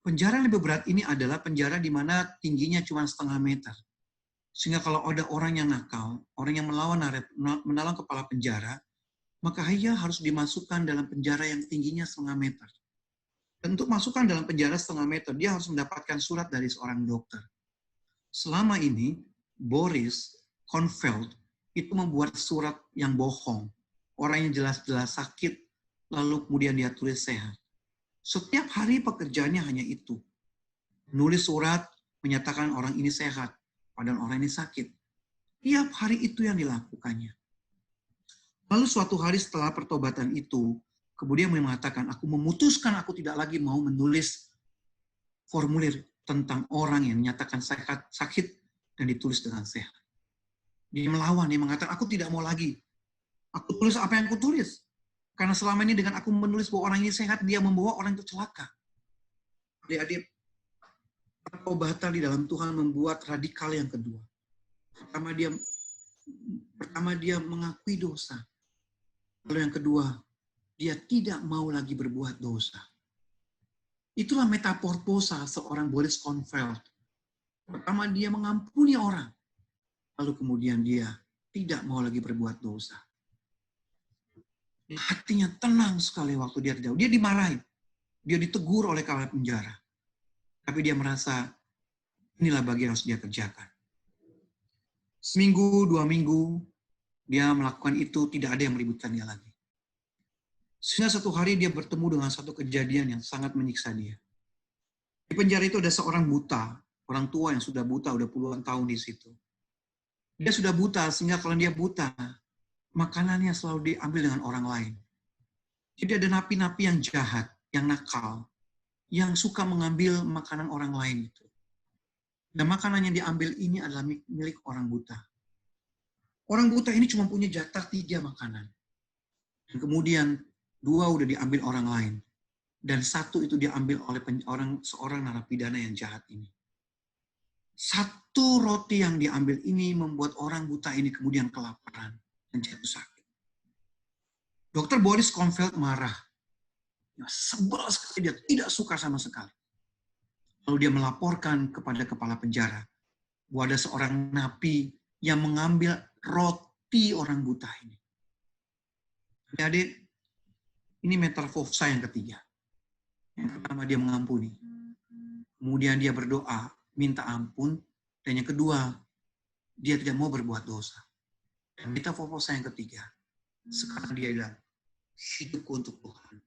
Penjara yang lebih berat ini adalah penjara di mana tingginya cuma 0,5 meter. Sehingga kalau ada orang yang nakal, orang yang menawan kepala penjara, maka ia harus dimasukkan dalam penjara yang tingginya 0,5 meter. Dan untuk masukkan dalam penjara 0,5 meter, dia harus mendapatkan surat dari seorang dokter. Selama ini, Boris Kornfeld itu membuat surat yang bohong. Orang yang jelas-jelas sakit, lalu kemudian dia tulis sehat. Setiap hari pekerjaannya hanya itu. Menulis surat, menyatakan orang ini sehat, padahal orang ini sakit. Tiap hari itu yang dilakukannya. Lalu suatu hari setelah pertobatan itu, kemudian dia mengatakan, aku memutuskan aku tidak lagi mau menulis formulir tentang orang yang menyatakan sakit dan ditulis dengan sehat. Dia melawan, dia mengatakan, aku tidak mau lagi. Aku tulis apa yang aku tulis. Karena selama ini dengan aku menulis bahwa orang ini sehat, dia membawa orang itu celaka. Adik-adik, pertobatan di dalam Tuhan membuat radikal yang kedua. Pertama dia mengakui dosa. Lalu yang kedua, dia tidak mau lagi berbuat dosa. Itulah metaporposa seorang Boris Kornfeld. Pertama dia mengampuni orang. Lalu kemudian dia tidak mau lagi berbuat dosa. Hatinya tenang sekali waktu dia terjauh. Dia dimarahi. Dia ditegur oleh kepala penjara. Tapi dia merasa inilah bagian yang harus dia kerjakan. Seminggu, 2 minggu, dia melakukan itu, tidak ada yang meributkan dia lagi. Sehingga satu hari dia bertemu dengan satu kejadian yang sangat menyiksa dia. Di penjara itu ada seorang buta, orang tua yang sudah buta, udah puluhan tahun di situ. Dia sudah buta, sehingga kalau dia buta, makanannya selalu diambil dengan orang lain. Jadi ada napi-napi yang jahat, yang nakal, yang suka mengambil makanan orang lain itu. Dan makanan yang diambil ini adalah milik orang buta. Orang buta ini cuma punya jatah 3 makanan. Dan kemudian 2 udah diambil orang lain. Dan 1 itu diambil oleh seorang narapidana yang jahat ini. 1 roti yang diambil ini membuat orang buta ini kemudian kelaparan dan jatuh sakit. Dr. Boris Kornfeld marah. Sebel sekali, dia tidak suka sama sekali. Lalu dia melaporkan kepada kepala penjara bahwa ada seorang napi yang mengambil roti orang buta ini. Adik-adik, ini metamorfosa yang ketiga. Yang pertama dia mengampuni. Kemudian dia berdoa, minta ampun. Dan yang kedua, dia tidak mau berbuat dosa. Dan metamorfosa yang ketiga, sekarang dia bilang, hidupku untuk Tuhan.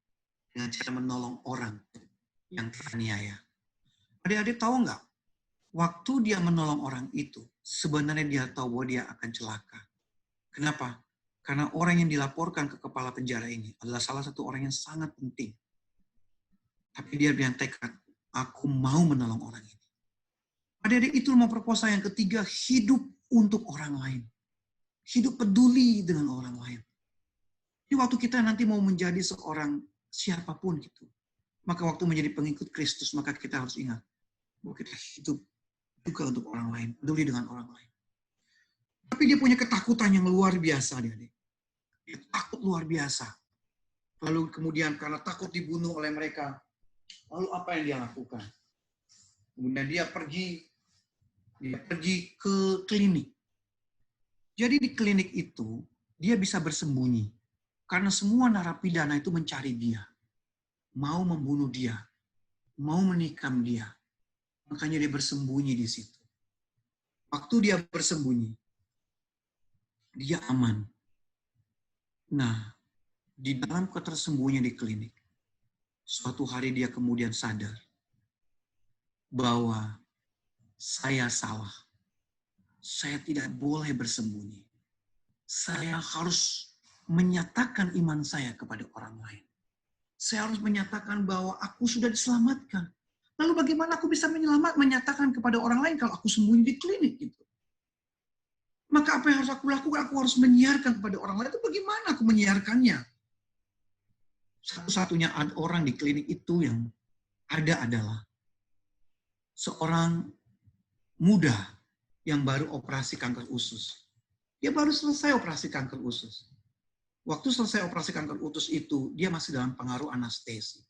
Dengan cara menolong orang yang teraniaya. Adik-adik tahu nggak? Waktu dia menolong orang itu, sebenarnya dia tahu bahwa dia akan celaka. Kenapa? Karena orang yang dilaporkan ke kepala penjara ini adalah salah satu orang yang sangat penting. Tapi dia bilang tekad, aku mau menolong orang ini. Adik-adik itu metamorfosa yang ketiga, hidup untuk orang lain. Hidup peduli dengan orang lain. Jadi waktu kita nanti mau menjadi seorang siapapun gitu, maka waktu menjadi pengikut Kristus, maka kita harus ingat bahwa kita hidup juga untuk orang lain, peduli dengan orang lain. Tapi dia punya ketakutan yang luar biasa, adik-adik. Dia takut luar biasa. Lalu kemudian karena takut dibunuh oleh mereka, lalu apa yang dia lakukan? Kemudian dia pergi ke klinik. Jadi di klinik itu, dia bisa bersembunyi. Karena semua narapidana itu mencari dia. Mau membunuh dia. Mau menikam dia. Makanya dia bersembunyi di situ. Waktu dia bersembunyi, dia aman. Nah, di dalam ketersembunyian di klinik, suatu hari dia kemudian sadar bahwa saya salah. Saya tidak boleh bersembunyi. Saya harus menyatakan iman saya kepada orang lain. Saya harus menyatakan bahwa aku sudah diselamatkan. Lalu bagaimana aku bisa menyatakan kepada orang lain kalau aku sembunyi di klinik gitu? Maka apa yang harus aku lakukan? Aku harus menyiarkan kepada orang lain. Itu bagaimana aku menyiarkannya? Satu-satunya orang di klinik itu yang ada adalah seorang muda yang baru operasi kanker usus. Dia baru selesai operasi kanker usus. Waktu selesai operasi kanker usus itu, dia masih dalam pengaruh anestesi.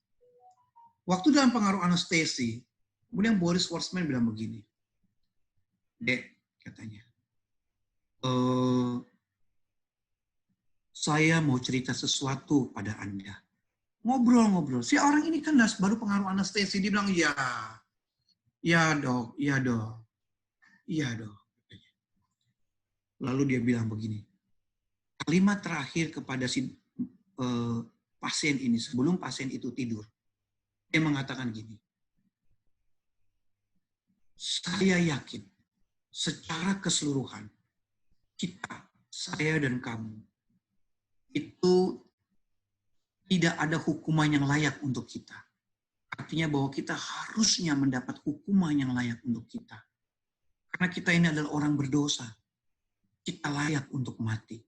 Waktu dalam pengaruh anestesi, kemudian Boris Schwarzman bilang begini, Dek, katanya, saya mau cerita sesuatu pada Anda. Ngobrol-ngobrol. Si orang ini kan baru pengaruh anestesi. Dia bilang, ya dok, iya dok, iya dok. Lalu dia bilang begini, kalimat terakhir kepada si pasien ini, sebelum pasien itu tidur, dia mengatakan gini, saya yakin secara keseluruhan, kita, saya dan kamu, itu tidak ada hukuman yang layak untuk kita. Artinya bahwa kita harusnya mendapat hukuman yang layak untuk kita. Karena kita ini adalah orang berdosa. Kita layak untuk mati.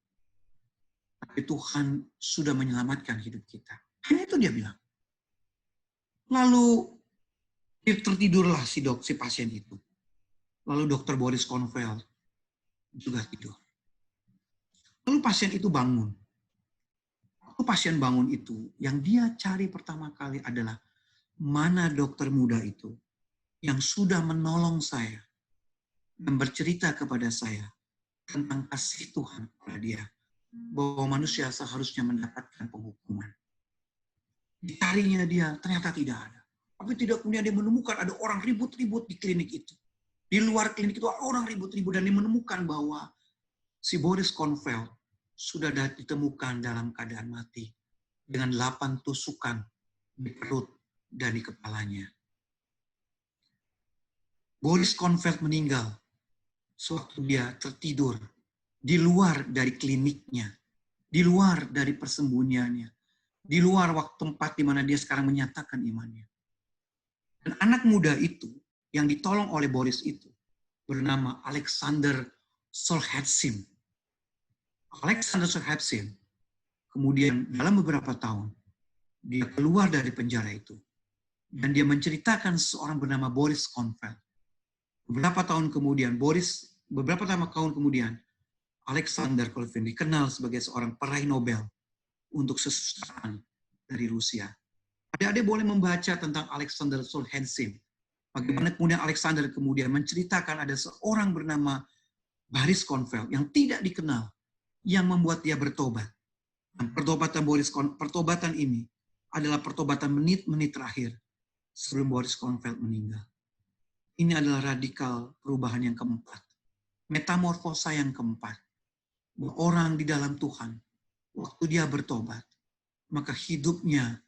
Tapi Tuhan sudah menyelamatkan hidup kita. Hanya itu dia bilang. Lalu tertidurlah si pasien itu. Lalu dokter Boris Kornfeld juga tidur. Lalu pasien itu bangun. Waktu pasien bangun itu, yang dia cari pertama kali adalah mana dokter muda itu yang sudah menolong saya dan bercerita kepada saya tentang kasih Tuhan kepada dia, bahwa manusia seharusnya mendapatkan penghukuman. Dicarinya dia, ternyata tidak ada. Tapi tidak kemudian dia menemukan ada orang ribut-ribut di klinik itu. Di luar klinik itu orang ribut-ribut dan dia menemukan bahwa si Boris Kornfeld sudah ditemukan dalam keadaan mati dengan 8 tusukan di perut dan di kepalanya. Boris Kornfeld meninggal sewaktu dia tertidur di luar dari kliniknya, di luar dari persembunyiannya, di luar waktu tempat di mana dia sekarang menyatakan imannya. Dan anak muda itu yang ditolong oleh Boris itu bernama Alexander Solzhenitsyn. Alexander Solzhenitsyn kemudian dalam beberapa tahun dia keluar dari penjara itu dan dia menceritakan seorang bernama Boris Kornfeld. Beberapa tahun kemudian Alexander Kornfeld dikenal sebagai seorang peraih Nobel untuk kesusastraan dari Rusia. Adik-adik boleh membaca tentang Alexander Solzhenitsyn. Bagaimana kemudian Alexander kemudian menceritakan ada seorang bernama Boris Kornfeld yang tidak dikenal, yang membuat dia bertobat. Dan pertobatan ini adalah pertobatan menit-menit terakhir sebelum Boris Kornfeld meninggal. Ini adalah radikal perubahan yang keempat. Metamorfosa yang keempat. Bahwa orang di dalam Tuhan, waktu dia bertobat, maka hidupnya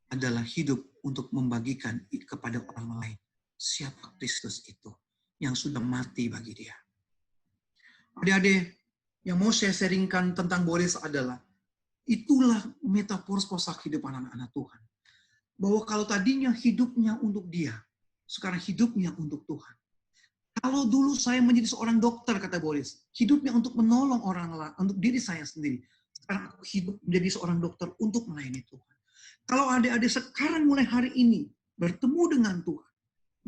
adalah hidup untuk membagikan kepada orang lain siapa Kristus itu yang sudah mati bagi dia. Adik-adik, yang mau saya sharingkan tentang Boris adalah itulah metamorfosa kehidupan anak-anak Tuhan. Bahwa kalau tadinya hidupnya untuk dia, sekarang hidupnya untuk Tuhan. Kalau dulu saya menjadi seorang dokter, kata Boris, hidupnya untuk menolong orang lain, untuk diri saya sendiri. Sekarang aku hidup menjadi seorang dokter untuk melayani Tuhan. Kalau adik-adik sekarang mulai hari ini bertemu dengan Tuhan,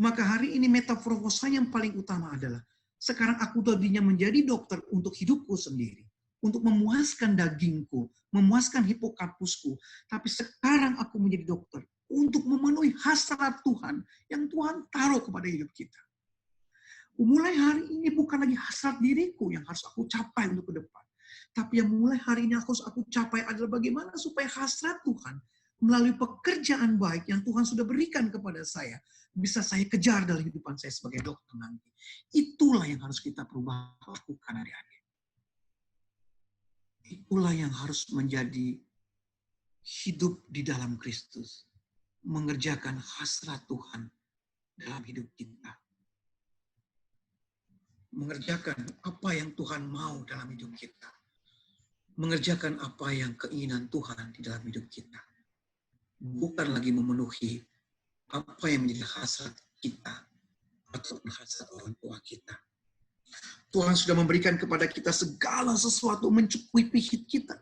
maka hari ini metamorfosa yang paling utama adalah sekarang aku tadinya menjadi dokter untuk hidupku sendiri, untuk memuaskan dagingku, memuaskan hipokampusku, tapi sekarang aku menjadi dokter untuk memenuhi hasrat Tuhan yang Tuhan taruh kepada hidup kita. Mulai hari ini bukan lagi hasrat diriku yang harus aku capai untuk ke depan, tapi yang mulai hari ini harus aku capai adalah bagaimana supaya hasrat Tuhan melalui pekerjaan baik yang Tuhan sudah berikan kepada saya, bisa saya kejar dalam kehidupan saya sebagai dokter nanti. Itulah yang harus kita lakukan adik-adik. Itulah yang harus menjadi hidup di dalam Kristus. Mengerjakan hasrat Tuhan dalam hidup kita. Mengerjakan apa yang Tuhan mau dalam hidup kita. Mengerjakan apa yang keinginan Tuhan di dalam hidup kita. Bukan lagi memenuhi apa yang menjadi hasrat kita atau hasrat orang tua kita. Tuhan sudah memberikan kepada kita segala sesuatu mencukupi hidup kita.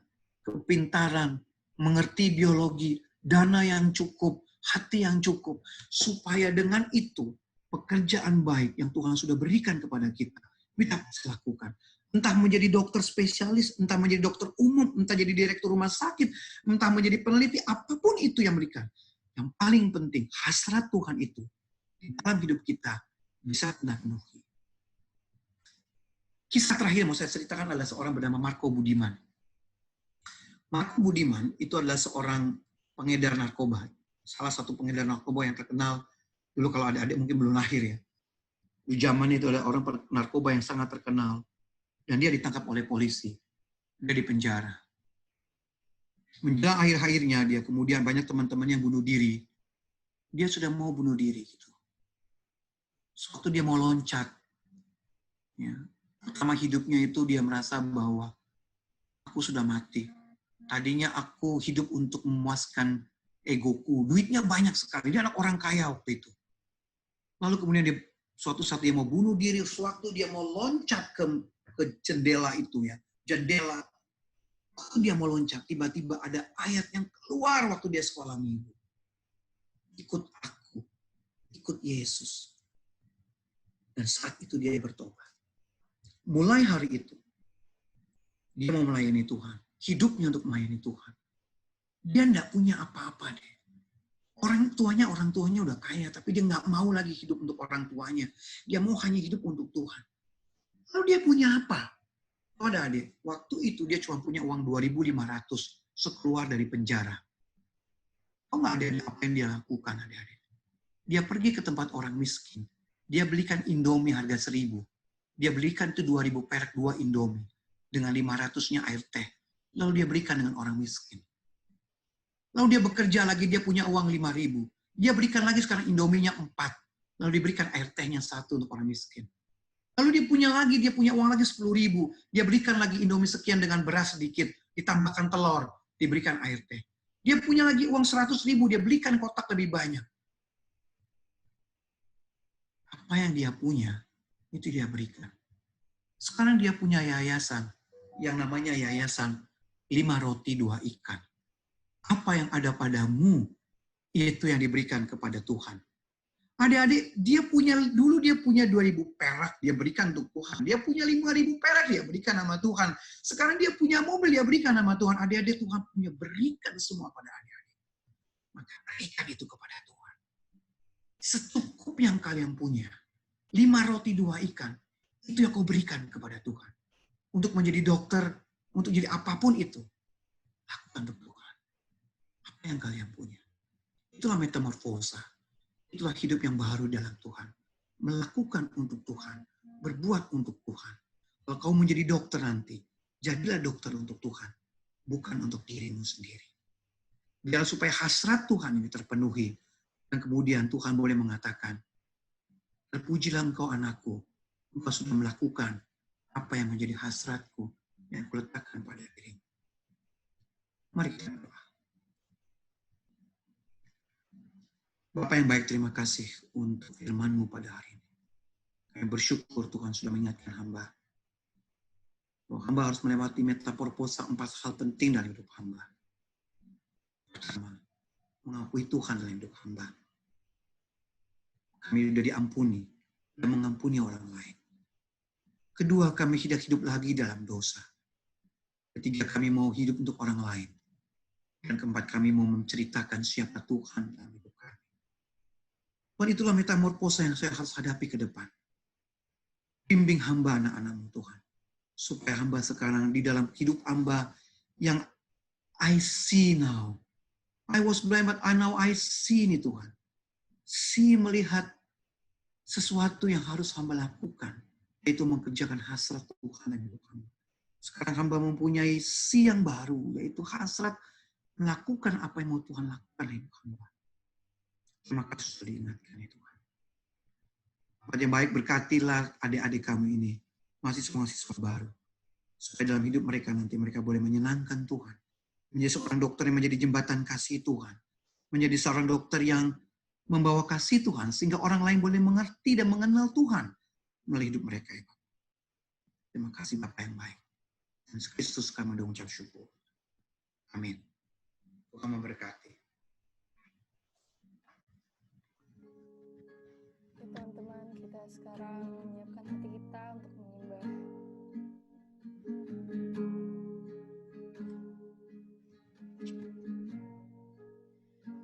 Kepintaran, mengerti biologi, dana yang cukup, hati yang cukup. Supaya dengan itu pekerjaan baik yang Tuhan sudah berikan kepada kita, kita bisa lakukan. Entah menjadi dokter spesialis, entah menjadi dokter umum, entah jadi direktur rumah sakit, entah menjadi peneliti, apapun itu yang berikan. Yang paling penting, hasrat Tuhan itu di dalam hidup kita bisa penuhi. Kisah terakhir mau saya ceritakan adalah seorang bernama Marco Budiman. Marco Budiman itu adalah seorang pengedar narkoba. Salah satu pengedar narkoba yang terkenal. Dulu kalau adik-adik mungkin belum lahir ya. Di zaman itu ada orang narkoba yang sangat terkenal. Dan dia ditangkap oleh polisi. Dia dipenjara. Menjelang akhir-akhirnya dia kemudian banyak teman-teman yang bunuh diri. Dia sudah mau bunuh diri gitu. Suatu dia mau loncat. Ya. Pertama hidupnya itu dia merasa bahwa aku sudah mati. Tadinya aku hidup untuk memuaskan egoku. Duitnya banyak sekali. Dia anak orang kaya waktu itu. Lalu kemudian dia suatu saat dia mau bunuh diri, sewaktu dia mau loncat ke jendela itu ya. Jendela. Waktu dia mau loncat, tiba-tiba ada ayat yang keluar waktu dia sekolah minggu. Ikut aku. Ikut Yesus. Dan saat itu dia bertobat. Mulai hari itu, dia mau melayani Tuhan. Hidupnya untuk melayani Tuhan. Dia enggak punya apa-apa deh. Orang tuanya udah kaya, tapi dia nggak mau lagi hidup untuk orang tuanya. Dia mau hanya hidup untuk Tuhan. Lalu dia punya apa? Oh, ada adik. Waktu itu dia cuma punya uang 2.500 sekeluar dari penjara. Oh, nggak ada apa yang dia lakukan, adik-adik. Dia pergi ke tempat orang miskin. Dia belikan Indomie harga 1.000. Dia belikan itu 2.000 perak 2 Indomie. Dengan 500-nya air teh. Lalu dia berikan dengan orang miskin. Lalu dia bekerja lagi, dia punya uang 5.000. Dia berikan lagi sekarang Indominya 4. Lalu diberikan air tehnya 1 untuk orang miskin. Lalu dia punya uang lagi 10.000. Dia berikan lagi Indomie sekian dengan beras sedikit. Ditambahkan telur, diberikan air teh. Dia punya lagi uang 100.000, dia belikan kotak lebih banyak. Apa yang dia punya, itu dia berikan. Sekarang dia punya yayasan, yang namanya Yayasan 5 Roti 2 Ikan. Apa yang ada padamu, itu yang diberikan kepada Tuhan. Adik-adik, dia punya 2.000 perak, dia berikan untuk Tuhan. Dia punya 5.000 perak, dia berikan nama Tuhan. Sekarang dia punya mobil, dia berikan nama Tuhan. Adik-adik, Tuhan punya berikan semua pada adik-adik. Maka berikan itu kepada Tuhan. Secukup yang kalian punya, 5 roti 2 ikan, itu yang kau berikan kepada Tuhan. Untuk menjadi dokter, untuk jadi apapun itu, lakukan untuk Tuhan. Apa yang kalian punya. Itulah metamorfosa. Itulah hidup yang baru dalam Tuhan. Melakukan untuk Tuhan. Berbuat untuk Tuhan. Kalau kau menjadi dokter nanti, jadilah dokter untuk Tuhan. Bukan untuk dirimu sendiri. Biar supaya hasrat Tuhan ini terpenuhi. Dan kemudian Tuhan boleh mengatakan, terpujilah engkau anakku. Engkau sudah melakukan apa yang menjadi hasratku yang kuletakkan pada dirimu. Mari kita berdoa. Bapak yang baik, terima kasih untuk firman-Mu pada hari ini. Kami bersyukur Tuhan sudah mengingatkan hamba. Bahwa hamba harus melewati metamorfosa 4 hal penting dalam hidup hamba. Pertama, mengakui Tuhan dalam hidup hamba. Kami sudah diampuni dan mengampuni orang lain. Kedua, kami tidak hidup lagi dalam dosa. Ketiga, kami mau hidup untuk orang lain. Dan keempat, kami mau menceritakan siapa Tuhan dalam hidup kami. Dan itulah metamorfosa yang saya harus hadapi ke depan. Bimbing hamba anak-anak-Mu Tuhan. Supaya hamba sekarang di dalam hidup hamba yang I see now. I was blind but now I see nih Tuhan. See melihat sesuatu yang harus hamba lakukan. Yaitu mengerjakan hasrat Tuhan yang hidup hamba. Sekarang hamba mempunyai see yang baru. Yaitu hasrat melakukan apa yang mau Tuhan lakukan di hidup hamba. Terima kasih sudah diingatkan ya Tuhan. Bapak yang baik, berkatilah adik-adik kami ini, mahasiswa-mahasiswa baru. Supaya dalam hidup mereka nanti mereka boleh menyenangkan Tuhan. Menjadi seorang dokter yang menjadi jembatan kasih Tuhan. Menjadi seorang dokter yang membawa kasih Tuhan, sehingga orang lain boleh mengerti dan mengenal Tuhan melalui hidup mereka. Ya Bapak. Terima kasih Bapak yang baik. Dan Kristus kami mengucap syukur. Amin. Tuhan memberkati. Teman-teman sekarang menyiapkan hati kita untuk menyembah.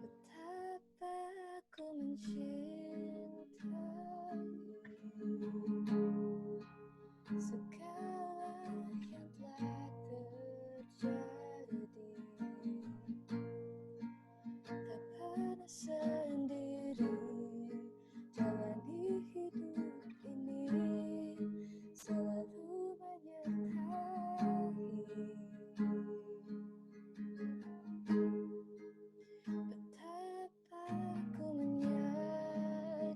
Betapa aku mencintaimu, segala yang telah terjadi, tak pernah sendiri jalani hidup ini, selalu menyertai. Betapa aku menyadari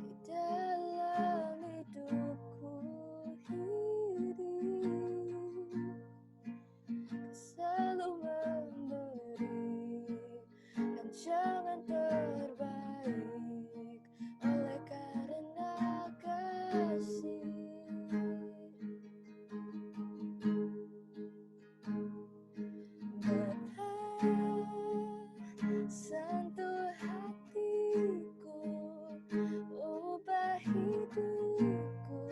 di dalam hidupku ini selalu memberi rancangan terbaik oleh karena kasih. Sentuh hatiku, ubah hidupku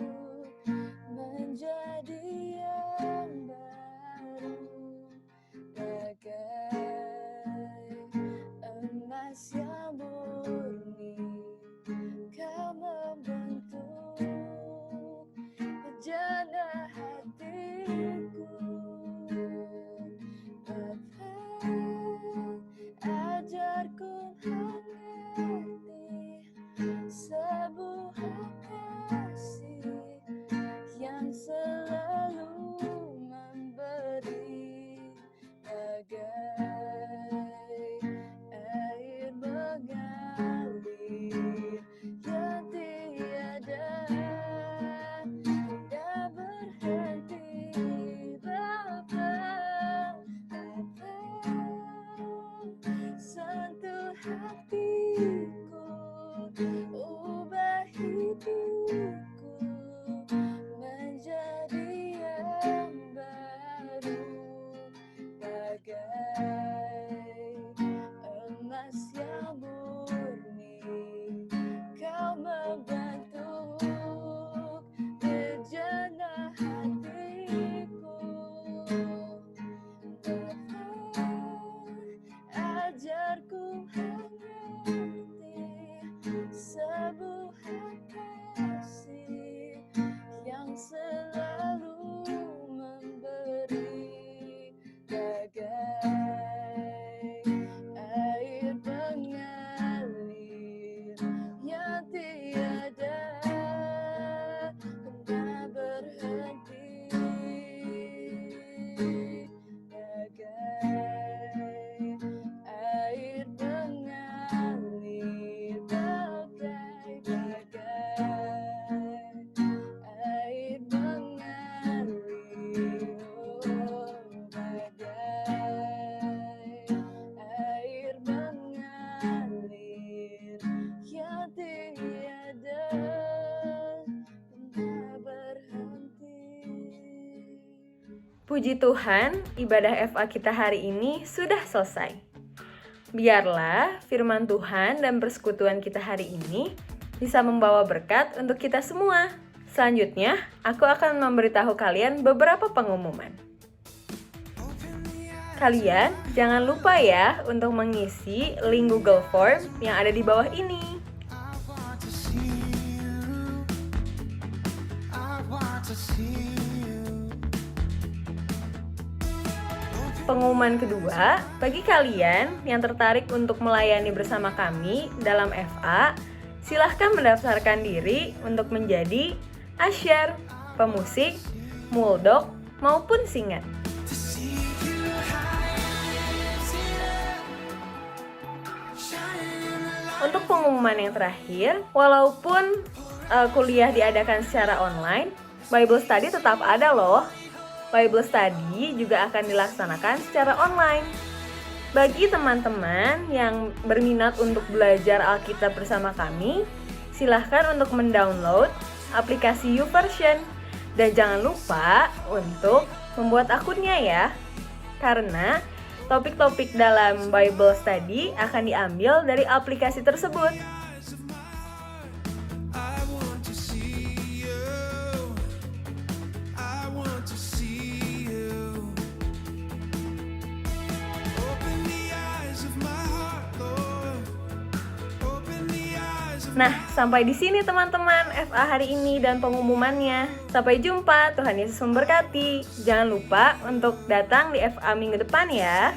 menjadi yang baru, bagai emas yang murni. Kau membentuk bejana hatiku. Ajarku mengerti sebuah kasih yang selalu memberi, bagai air mengalir yang tiada hingga berhenti. Sentuh hatiku, ubah hidupku menjadi yang baru, bagai emas yang murni. Kau membentuk bejana hatiku. Ajarku mengerti sebuah kasih yang selalu memberi, bagai air mengalir yang tiada pernah berhenti, bagai air mengalir, bagai air mengalir, bagai air mengalir yang tiada pernah berhenti. Puji Tuhan, ibadah FA kita hari ini sudah selesai. Biarlah firman Tuhan dan persekutuan kita hari ini bisa membawa berkat untuk kita semua. Selanjutnya, aku akan memberitahu kalian beberapa pengumuman. Kalian jangan lupa ya untuk mengisi link Google Form yang ada di bawah ini. Pengumuman kedua, bagi kalian yang tertarik untuk melayani bersama kami dalam FA, silahkan mendaftarkan diri untuk menjadi asyar, pemusik, muldok, maupun singer. Untuk pengumuman yang terakhir, walaupun kuliah diadakan secara online, Bible Study tetap ada loh. Bible Study juga akan dilaksanakan secara online. Bagi teman-teman yang berminat untuk belajar Alkitab bersama kami, silahkan untuk mendownload aplikasi YouVersion. Dan jangan lupa untuk membuat akunnya ya. Karena Topik-topik dalam Bible Study akan diambil dari aplikasi tersebut. Nah, sampai di sini teman-teman FA hari ini dan pengumumannya. Sampai jumpa, Tuhan Yesus memberkati. Jangan lupa untuk datang di FA minggu depan ya.